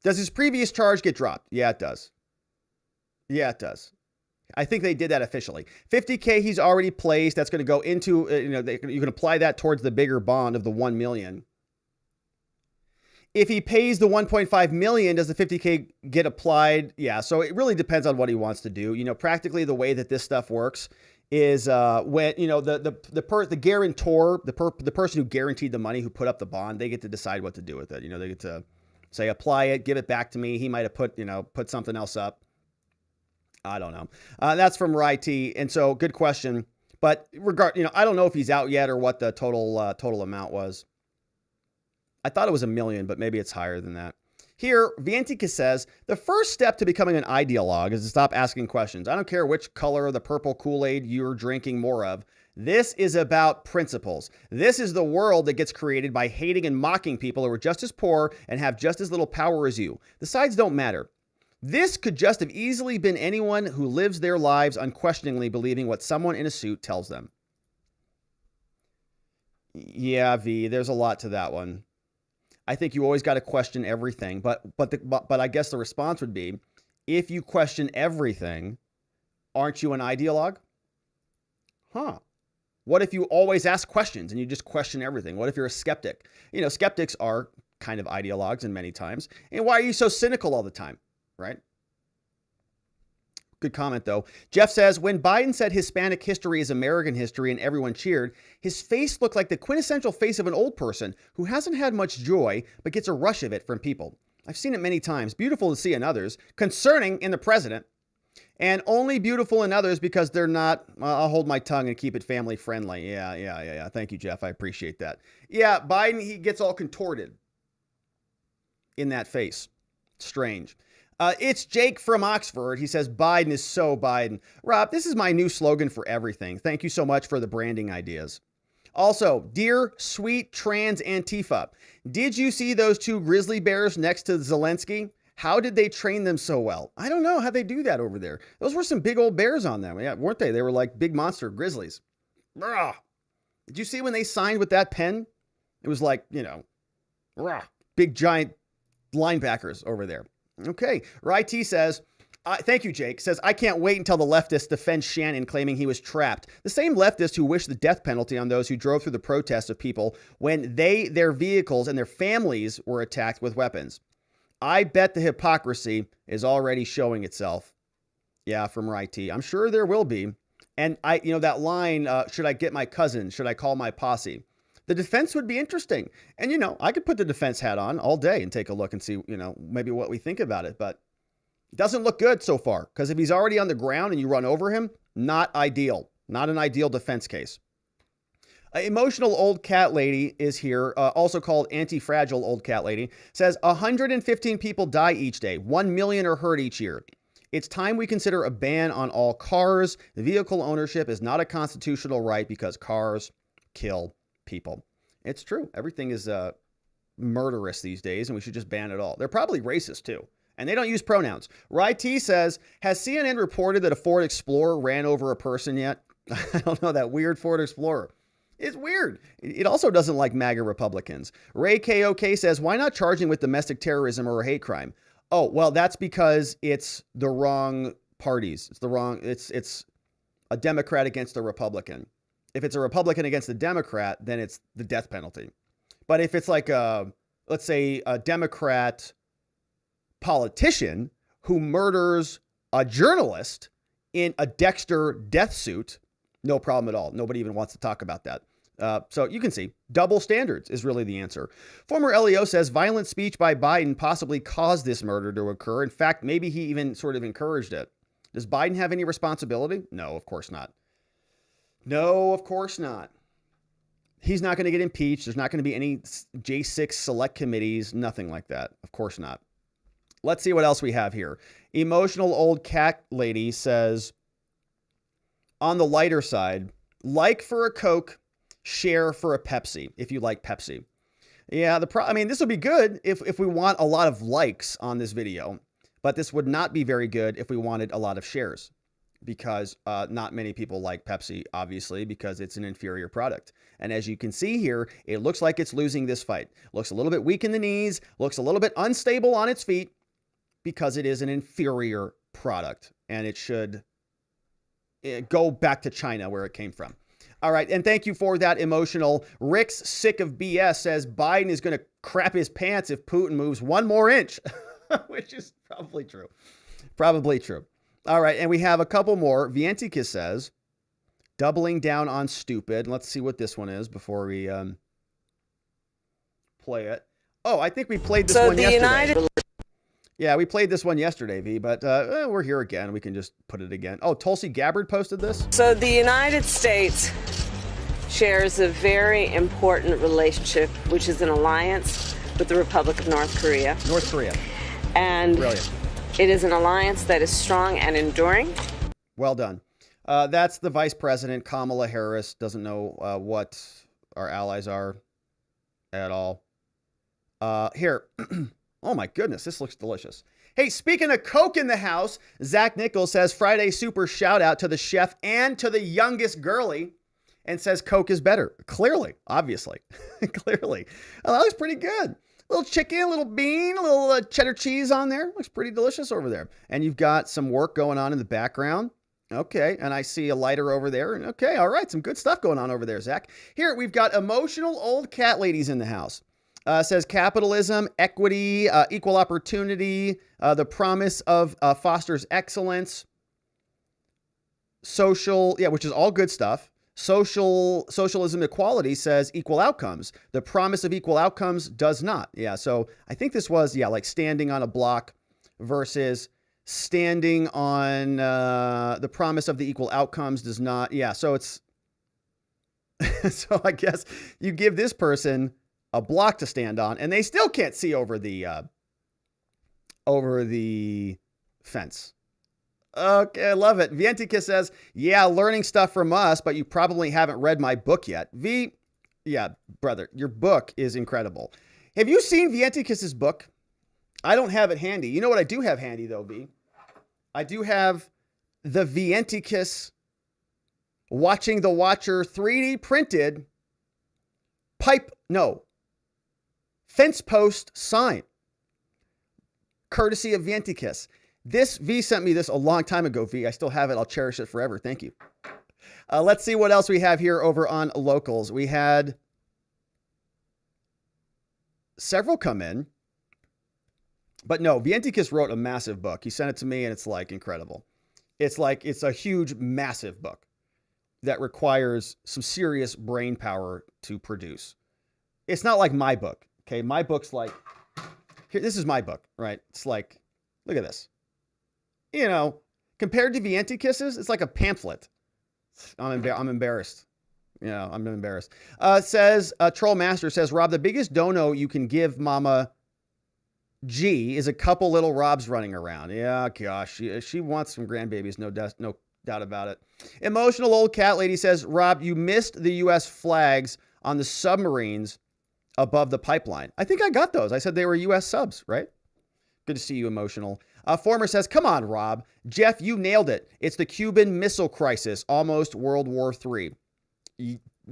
does his previous charge get dropped? Yeah, it does. Yeah, it does. I think they did that officially. $50K he's already placed. That's going to go into, you can apply that towards the bigger bond of the $1 million. If he pays the $1.5 million, does the $50K get applied? Yeah, so it really depends on what he wants to do. Practically the way that this stuff works is when, the guarantor, the person who guaranteed the money, who put up the bond, they get to decide what to do with it. They get to say, apply it, give it back to me. He might have put something else up. I don't know. That's from Rai T. And so good question. But I don't know if he's out yet or what the total amount was. I thought it was $1 million, but maybe it's higher than that. Here, Viantica says, the first step to becoming an ideologue is to stop asking questions. I don't care which color of the purple Kool-Aid you're drinking more of. This is about principles. This is the world that gets created by hating and mocking people who are just as poor and have just as little power as you. The sides don't matter. This could just have easily been anyone who lives their lives unquestioningly believing what someone in a suit tells them. Yeah, V, there's a lot to that one. I think you always got to question everything, but I guess the response would be, if you question everything, aren't you an ideologue? Huh. What if you always ask questions and you just question everything? What if you're a skeptic? Skeptics are kind of ideologues in many times. And why are you so cynical all the time? Right? Good comment, though. Jeff says, when Biden said Hispanic history is American history and everyone cheered, his face looked like the quintessential face of an old person who hasn't had much joy but gets a rush of it from people. I've seen it many times. Beautiful to see in others, concerning in the president, and only beautiful in others because they're not. I'll hold my tongue and keep it family friendly. Yeah. Thank you, Jeff. I appreciate that. Yeah, Biden, he gets all contorted in that face. Strange. It's Jake from Oxford. He says, Biden is so Biden. Rob, this is my new slogan for everything. Thank you so much for the branding ideas. Also, dear sweet trans Antifa, did you see those two grizzly bears next to Zelensky? How did they train them so well? I don't know how they do that over there. Those were some big old bears on them. Yeah, weren't they? They were like big monster grizzlies. Bruh. Did you see when they signed with that pen? It was like, big giant linebackers over there. Okay. Rai T says, thank you, Jake. Says, I can't wait until the leftists defend Shannon claiming he was trapped. The same leftists who wish the death penalty on those who drove through the protests of people when their vehicles and their families were attacked with weapons. I bet the hypocrisy is already showing itself. Yeah, from Rai T. I'm sure there will be. And that line, should I get my cousin? Should I call my posse? The defense would be interesting. And, I could put the defense hat on all day and take a look and see, maybe what we think about it. But it doesn't look good so far, because if he's already on the ground and you run over him, not ideal. Not an ideal defense case. Emotional old cat lady is here, also called anti-fragile old cat lady, says 115 people die each day. 1 million are hurt each year. It's time we consider a ban on all cars. Vehicle ownership is not a constitutional right because cars kill people. It's true. Everything is murderous these days, and we should just ban it all. They're probably racist, too. And they don't use pronouns. Rai T says, has CNN reported that a Ford Explorer ran over a person yet? I don't know, that weird Ford Explorer. It's weird. It also doesn't like MAGA Republicans. Ray KOK says, why not charging with domestic terrorism or a hate crime? Oh, well, that's because it's the wrong parties. It's a Democrat against a Republican. If it's a Republican against a Democrat, then it's the death penalty. But if it's like let's say a Democrat politician who murders a journalist in a Dexter death suit, no problem at all. Nobody even wants to talk about that. So you can see double standards is really the answer. Former LEO says violent speech by Biden possibly caused this murder to occur. In fact, maybe he even sort of encouraged it. Does Biden have any responsibility? No, of course not. No, of course not. He's not going to get impeached. There's not going to be any J6 select committees, nothing like that. Of course not. Let's see what else we have here. Emotional old cat lady says, on the lighter side, like for a Coke, share for a Pepsi if you like Pepsi. Yeah, I mean, this would be good if we want a lot of likes on this video, but this would not be very good if we wanted a lot of shares, because not many people like Pepsi, obviously, because it's an inferior product. And as you can see here, it looks like it's losing this fight. Looks a little bit weak in the knees, looks a little bit unstable on its feet, because it is an inferior product, and it should go back to China where it came from. All right, and thank you for that emotional. Rick's sick of BS says Biden is going to crap his pants if Putin moves 1 more inch, which is probably true. Probably true. All right, and we have a couple more. Vientika says, doubling down on stupid. Let's see what this one is before we play it. Oh, I think we played this one yesterday. Yeah, we played this one yesterday, V, but we're here again. We can just put it again. Oh, Tulsi Gabbard posted this. So the United States shares a very important relationship, which is an alliance with the Republic of North Korea. North Korea. And brilliant. It is an alliance that is strong and enduring. Well done. That's the Vice President, Kamala Harris. Doesn't know what our allies are at all. Here. Oh my goodness, this looks delicious. Hey, speaking of Coke in the house, Zach Nichols says Friday super shout out to the chef and to the youngest girly, and says Coke is better. Clearly, obviously, clearly. Oh, that looks pretty good. A little chicken, a little bean, a little cheddar cheese on there. Looks pretty delicious over there. And you've got some work going on in the background. Okay, and I see a lighter over there. Okay, all right, some good stuff going on over there, Zach. Here, we've got emotional old cat ladies in the house. Says capitalism, equity, equal opportunity, the promise of fosters excellence, social, yeah, which is all good stuff. Socialism equality says equal outcomes. The promise of equal outcomes does not. Yeah, so I think this was, yeah, like standing on a block versus standing on the promise of the equal outcomes does not. Yeah, so it's, so I guess you give this person a block to stand on, and they still can't see over the fence. Okay, I love it. Vientika says, yeah, learning stuff from us, but you probably haven't read my book yet. V, yeah, brother, your book is incredible. Have you seen Vientikas' book? I don't have it handy. You know what I do have handy, though, V? I do have the Vientikas Watching the Watcher 3D printed fence post sign, courtesy of Vientikas. This, V sent me this a long time ago, V. I still have it. I'll cherish it forever. Thank you. Let's see what else we have here over on Locals. We had several come in, but no, Vientikas wrote a massive book. He sent it to me, and it's like incredible. It's like, it's a huge, massive book that requires some serious brain power to produce. It's not like my book. Okay, my book's like, here, this is my book, right? It's like, look at this. You know, compared to Vientikas's, it's like a pamphlet. I'm embarrassed. Yeah, I'm embarrassed. Says, Troll Master says, Rob, the biggest dono you can give Mama G is a couple little Robs running around. Yeah, gosh, she wants some grandbabies, no doubt about it. Emotional old cat lady says, Rob, you missed the U.S. flags on the submarines above the pipeline. I think I got those. I said they were U.S. subs, right? Good to see you, emotional. Former says, come on, Rob. Jeff, you nailed it. It's the Cuban Missile Crisis, almost World War III.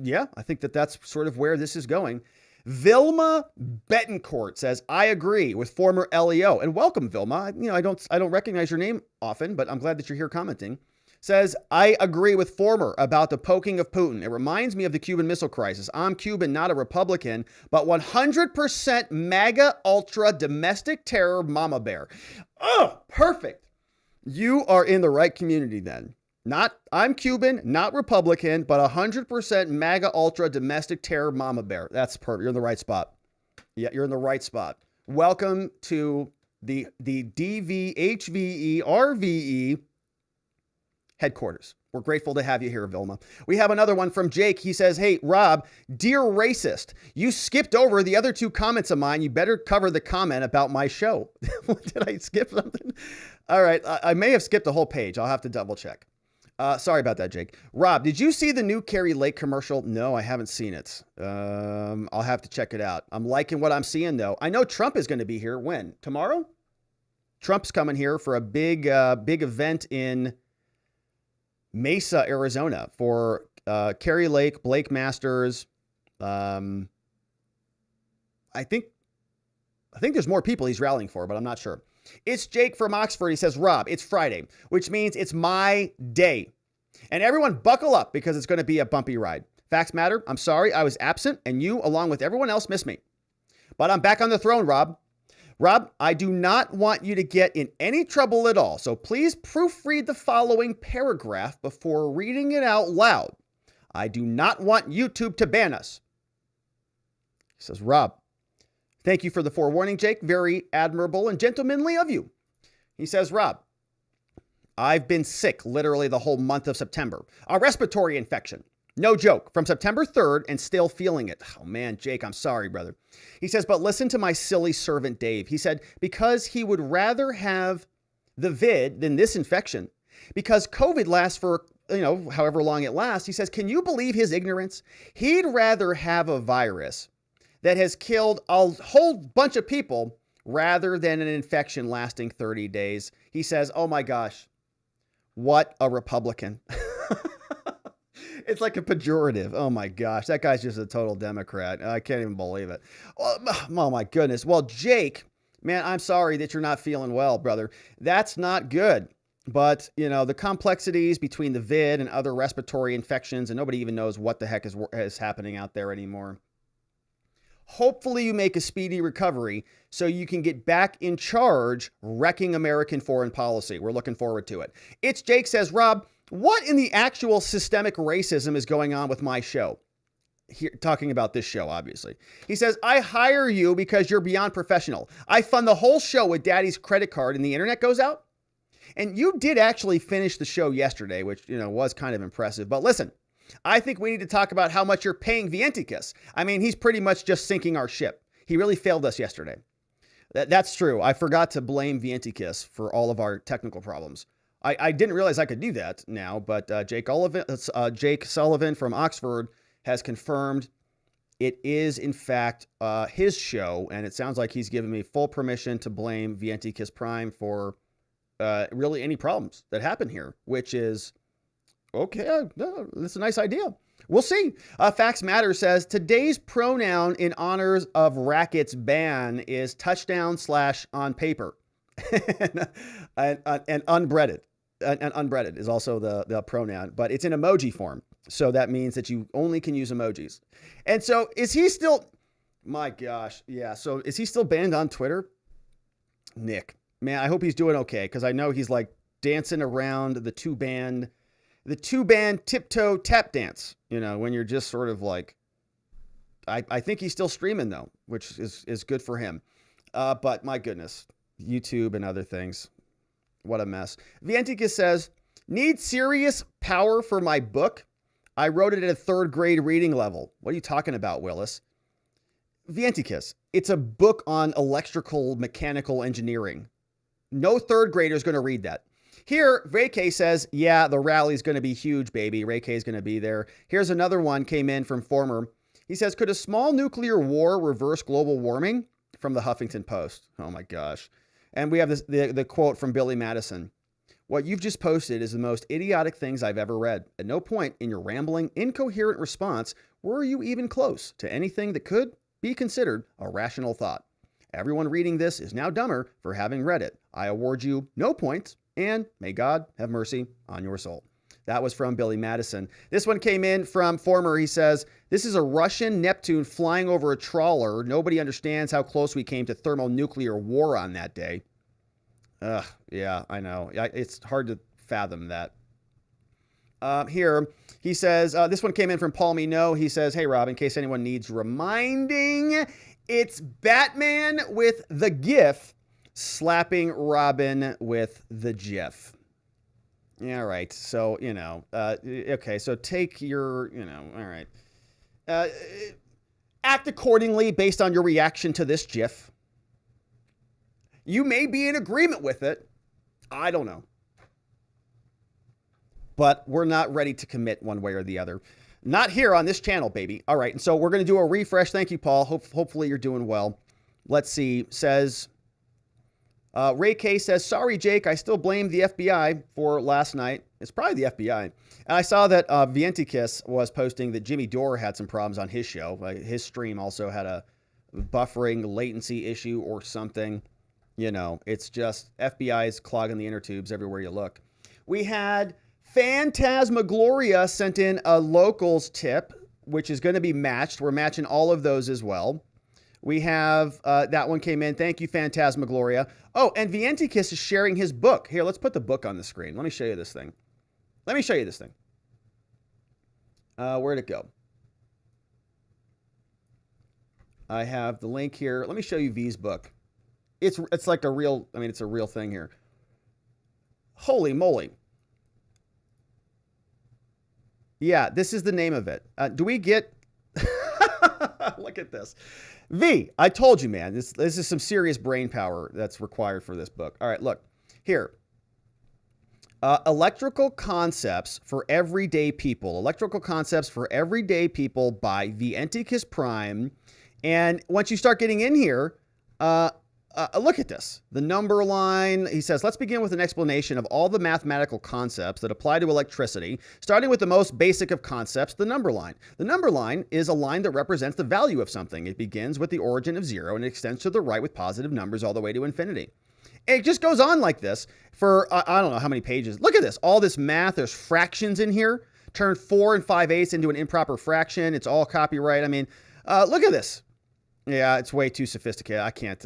Yeah, I think that's sort of where this is going. Vilma Betancourt says, I agree with former LEO. And welcome, Vilma. You know, I don't recognize your name often, but I'm glad that you're here commenting. Says, I agree with former about the poking of Putin. It reminds me of the Cuban Missile Crisis. I'm Cuban, not a Republican, but 100% MAGA ultra domestic terror mama bear. Oh, perfect. You are in the right community then. I'm Cuban, not Republican, but 100% MAGA ultra domestic terror mama bear. That's perfect. You're in the right spot. Yeah, you're in the right spot. Welcome to the DVHVE headquarters. We're grateful to have you here, Vilma. We have another one from Jake. He says, hey, Rob, dear racist, you skipped over the other two comments of mine. You better cover the comment about my show. Did I skip something? All right. I may have skipped a whole page. I'll have to double check. Sorry about that, Jake. Rob, did you see the new Carrie Lake commercial? No, I haven't seen it. I'll have to check it out. I'm liking what I'm seeing, though. I know Trump is going to be here. When? Tomorrow? Trump's coming here for a big event in Mesa, Arizona for Carrie Lake, Blake Masters. I think there's more people he's rallying for, but I'm not sure. It's Jake from Oxford. He says, Rob, it's Friday, which means it's my day. And everyone buckle up because it's going to be a bumpy ride. Facts matter. I'm sorry I was absent and you, along with everyone else, missed me. But I'm back on the throne, Rob. Rob, I do not want you to get in any trouble at all. So please proofread the following paragraph before reading it out loud. I do not want YouTube to ban us. He says, Rob, thank you for the forewarning, Jake. Very admirable and gentlemanly of you. He says, Rob, I've been sick literally the whole month of September. A respiratory infection. No joke. From September 3rd and still feeling it. Oh man, Jake, I'm sorry, brother. He says, but listen to my silly servant, Dave. He said, because he would rather have the vid than this infection. Because COVID lasts for, however long it lasts. He says, can you believe his ignorance? He'd rather have a virus that has killed a whole bunch of people rather than an infection lasting 30 days. He says, oh my gosh, what a Republican. It's like a pejorative. Oh my gosh, that guy's just a total Democrat. I can't even believe it. Oh my goodness. Well, Jake, man, I'm sorry that you're not feeling well, brother. That's not good. But, the complexities between the vid and other respiratory infections, and nobody even knows what the heck is happening out there anymore. Hopefully you make a speedy recovery so you can get back in charge wrecking American foreign policy. We're looking forward to it. It's Jake says, Rob, what in the actual systemic racism is going on with my show? Here, talking about this show, obviously. He says, I hire you because you're beyond professional. I fund the whole show with daddy's credit card and the internet goes out. And you did actually finish the show yesterday, which, was kind of impressive. But listen, I think we need to talk about how much you're paying Vienticus. I mean, he's pretty much just sinking our ship. He really failed us yesterday. That's true. I forgot to blame Vienticus for all of our technical problems. I didn't realize I could do that now, but Jake Sullivan from Oxford has confirmed it is, in fact, his show, and it sounds like he's given me full permission to blame Vienticus Prime for really any problems that happen here, which is, okay, that's a nice idea. We'll see. Facts Matter says, today's pronoun in honors of Racket's ban is touchdown / on paper. and unbreaded. And unbreaded is also the pronoun, but it's in emoji form. So that means that you only can use emojis. And so is he still, my gosh. Yeah. So is he still banned on Twitter? Nick, man, I hope he's doing okay. Cause I know he's like dancing around the two band tiptoe tap dance, when you're just sort of like, I think he's still streaming though, which is good for him. But my goodness, YouTube and other things. What a mess. Vienticus says, need serious power for my book. I wrote it at a 3rd grade reading level. What are you talking about, Willis? Vienticus, it's a book on electrical mechanical engineering. No 3rd grader is going to read that. Here, Ray K says, yeah, the rally's going to be huge, baby. Ray K is going to be there. Here's another one came in from Former. He says, could a small nuclear war reverse global warming? From the Huffington Post. Oh my gosh. And we have the quote from Billy Madison. What you've just posted is the most idiotic things I've ever read. At no point in your rambling, incoherent response were you even close to anything that could be considered a rational thought. Everyone reading this is now dumber for having read it. I award you no points, and may God have mercy on your soul. That was from Billy Madison. This one came in from Former. He says, this is a Russian Neptune flying over a trawler. Nobody understands how close we came to thermonuclear war on that day. Yeah, I know. It's hard to fathom that. Here, he says, this one came in from Paul Mino. He says, hey, Rob, in case anyone needs reminding, it's Batman with the GIF slapping Robin with the GIF. Yeah, right. So, okay. So take your, all right. Act accordingly based on your reaction to this GIF. You may be in agreement with it. I don't know. but we're not ready to commit one way or the other. Not here on this channel, baby. All right, and so we're going to do a refresh. Thank you, Paul. Hopefully you're doing well. Let's see. Says, Ray K says, sorry, Jake, I still blame the FBI for last night. It's probably the FBI. And I saw that Vientikis was posting that Jimmy Dore had some problems on his show. His stream also had a buffering latency issue or something. You know, it's just FBI's clogging the inner tubes everywhere you look. We had Phantasmagloria sent in a locals tip, which is going to be matched. We're matching all of those as well. We have, that one came in. Thank you, Phantasmagloria. Oh, and Vientikis is sharing his book. Here, let's put the book on the screen. Let me show you this thing. Where'd it go? I have the link here. Let me show you V's book. It's like a real, I mean, it's a real thing here. Holy moly. Yeah, this is the name of it. Do we get, look at this. V, I told you, man, this is some serious brain power that's required for this book. All right, look, here. Electrical Concepts for Everyday People. Electrical Concepts for Everyday People by Vientikis Prime. And once you start getting in here, look at this. The number line, he says, let's begin with an explanation of all the mathematical concepts that apply to electricity, starting with the most basic of concepts, the number line. The number line is a line that represents the value of something. It begins with the origin of 0 and it extends to the right with positive numbers all the way to infinity. It just goes on like this for, I don't know how many pages. Look at this. All this math. There's fractions in here. Turn 4 5/8 into an improper fraction. It's all copyright. I mean, look at this. Yeah, it's way too sophisticated. I can't.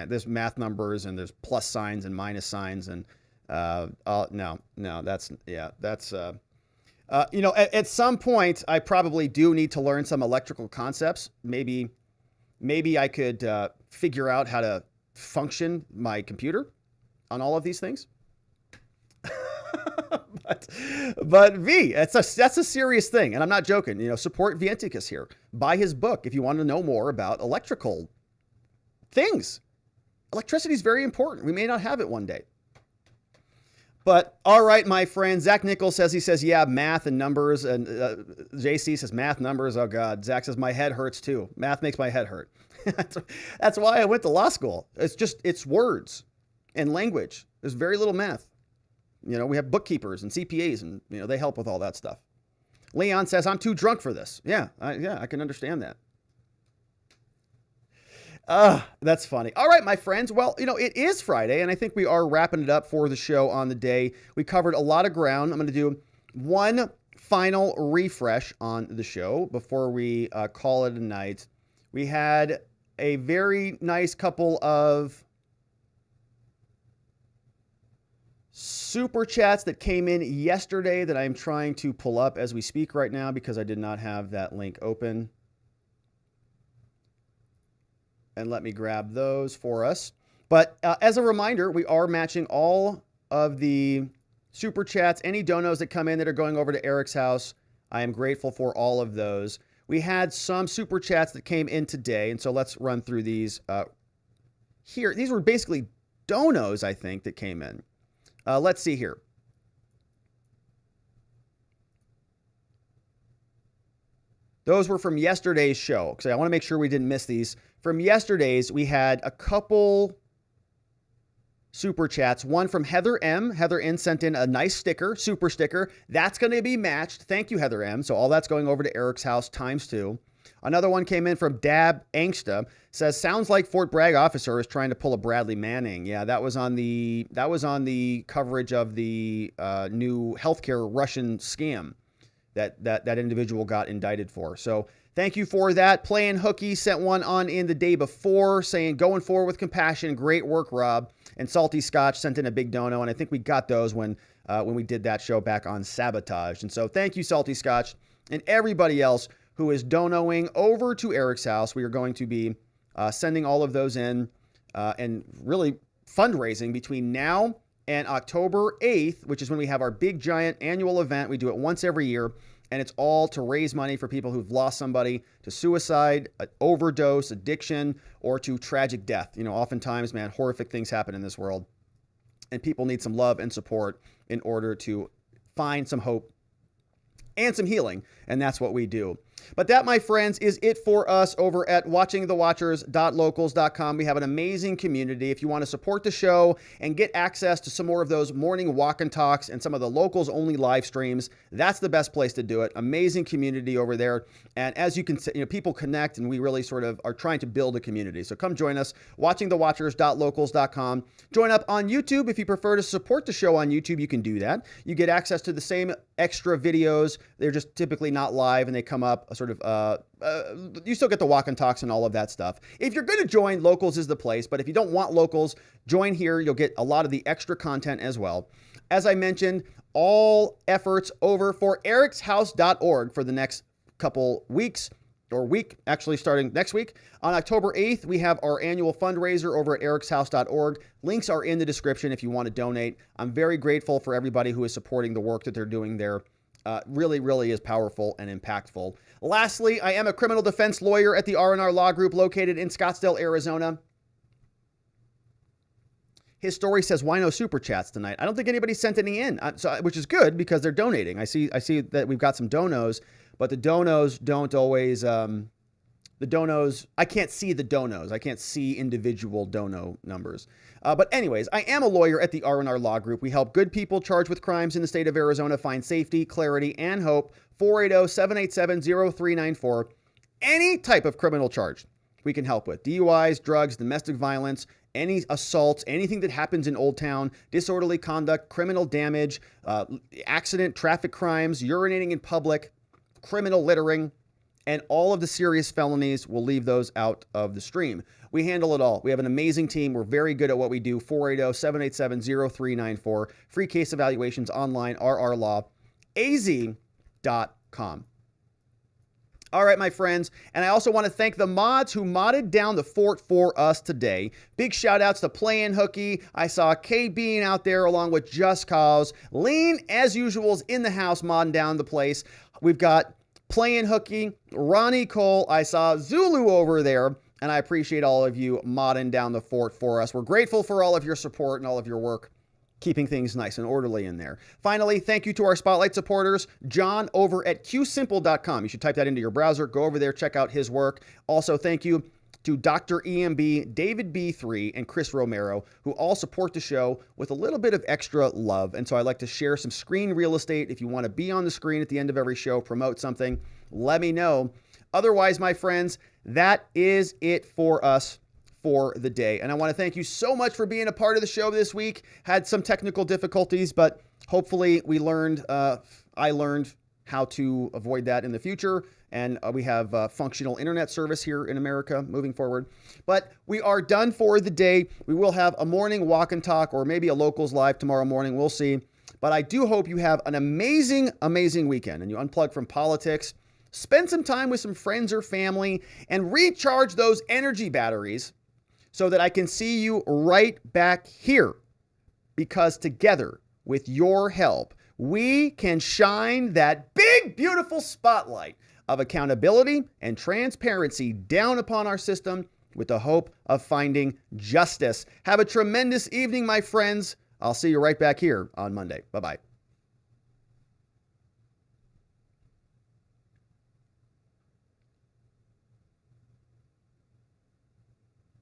There's math numbers and there's plus signs and minus signs and no, that's, yeah, that's, you know, at some point I probably do need to learn some electrical concepts. Maybe I could figure out how to function my computer on all of these things. but V, that's a serious thing, and I'm not joking. You know, support Vientikis here. Buy his book if you want to know more about electrical things. Electricity is very important. We may not have it one day. But all right, my friend, Zach Nichols says, yeah, math and numbers, and JC says math, numbers. Oh God, Zach says my head hurts too. Math makes my head hurt. That's why I went to law school. It's words and language. There's very little math. You know, we have bookkeepers and CPAs and, you know, they help with all that stuff. Leon says, I'm too drunk for this. Yeah, I can understand that. That's funny. All right, my friends. Well, you know, it is Friday and I think we are wrapping it up for the show on the day. We covered a lot of ground. I'm going to do one final refresh on the show before we call it a night. We had a very nice couple of super chats that came in yesterday that I'm trying to pull up as we speak right now because I did not have that link open. And let me grab those for us. But as a reminder, we are matching all of the super chats, any donos that come in that are going over to Eric's house. I am grateful for all of those. We had some super chats that came in today, and so let's run through these here. These were basically donos, I think, that came in. Let's see here. Those were from yesterday's show, because I want to make sure we didn't miss these. From yesterday's, we had a couple super chats. One from Heather M. Heather N sent in a nice sticker, super sticker. That's going to be matched. Thank you, Heather M. So all that's going over to Eric's house ×2. Another one came in from Dab Angsta. Says, sounds like Fort Bragg officer is trying to pull a Bradley Manning. Yeah, that was on the coverage of the new healthcare Russian scam that individual got indicted for. So thank you for that. Playing Hooky sent one on in the day before saying, going forward with compassion. Great work, Rob. And Salty Scotch sent in a big dono, and I think we got those when we did that show back on Sabotage. And so thank you, Salty Scotch, and everybody else who is donoing over to Eric's house. We are going to be sending all of those in and really fundraising between now and October 8th, which is when we have our big, giant annual event. We do it once every year, and it's all to raise money for people who've lost somebody to suicide, overdose, addiction, or to tragic death. You know, oftentimes, man, horrific things happen in this world, and people need some love and support in order to find some hope and some healing. And that's what we do. But that, my friends, is it for us over at watchingthewatchers.locals.com. We have an amazing community. If you want to support the show and get access to some more of those morning walk and talks and some of the locals only live streams, that's the best place to do it. Amazing community over there. And as you can see, people connect, and we really sort of are trying to build a community. So come join us, watchingthewatchers.locals.com. Join up on YouTube. If you prefer to support the show on YouTube, you can do that. You get access to the same extra videos. They're just typically not live, and they come up sort of, you still get the walk and talks and all of that stuff. If you're going to join, Locals is the place. But if you don't want Locals, join here. You'll get a lot of the extra content as well. As I mentioned, all efforts over for ericshouse.org for the next couple weeks, or week, actually starting next week. On October 8th, we have our annual fundraiser over at ericshouse.org. Links are in the description if you want to donate. I'm very grateful for everybody who is supporting the work that they're doing there. Really, really is powerful and impactful. Lastly, I am a criminal defense lawyer at the R&R Law Group located in Scottsdale, Arizona. His story says, why no super chats tonight? I don't think anybody sent any in, which is good because they're donating. I see that we've got some donos, but the donos don't always, I can't see the donos. I can't see individual dono numbers. But anyways, I am a lawyer at the R&R Law Group. We help good people charged with crimes in the state of Arizona find safety, clarity, and hope. 480-787-0394. Any type of criminal charge we can help with. DUIs, drugs, domestic violence, any assaults, anything that happens in Old Town, disorderly conduct, criminal damage, accident, traffic crimes, urinating in public, criminal littering, and all of the serious felonies. We'll leave those out of the stream. We handle it all. We have an amazing team. We're very good at what we do. 480-787-0394. Free case evaluations online, rrlawaz.com. All right, my friends. And I also want to thank the mods who modded down the fort for us today. Big shout outs to Playin' Hooky. I saw KB out there along with Just Cause. Lean, as usual, is in the house modding down the place. We've got Playin' Hooky, Ronnie Cole. I saw Zulu over there. And I appreciate all of you modding down the fort for us. We're grateful for all of your support and all of your work, keeping things nice and orderly in there. Finally, thank you to our Spotlight supporters, John over at qsimple.com. You should type that into your browser. Go over there, check out his work. Also, thank you to Dr. EMB, David B3, and Chris Romero, who all support the show with a little bit of extra love. And so I'd like to share some screen real estate. If you want to be on the screen at the end of every show, promote something, let me know. Otherwise, my friends, that is it for us for the day. And I want to thank you so much for being a part of the show this week. Had some technical difficulties, but hopefully we learned, I learned how to avoid that in the future. And we have functional internet service here in America moving forward. But we are done for the day. We will have a morning walk and talk, or maybe a Locals Live tomorrow morning. We'll see. But I do hope you have an amazing, amazing weekend and you unplug from politics. Spend some time with some friends or family and recharge those energy batteries so that I can see you right back here. Because together, with your help, we can shine that big, beautiful spotlight of accountability and transparency down upon our system with the hope of finding justice. Have a tremendous evening, my friends. I'll see you right back here on Monday. Bye-bye.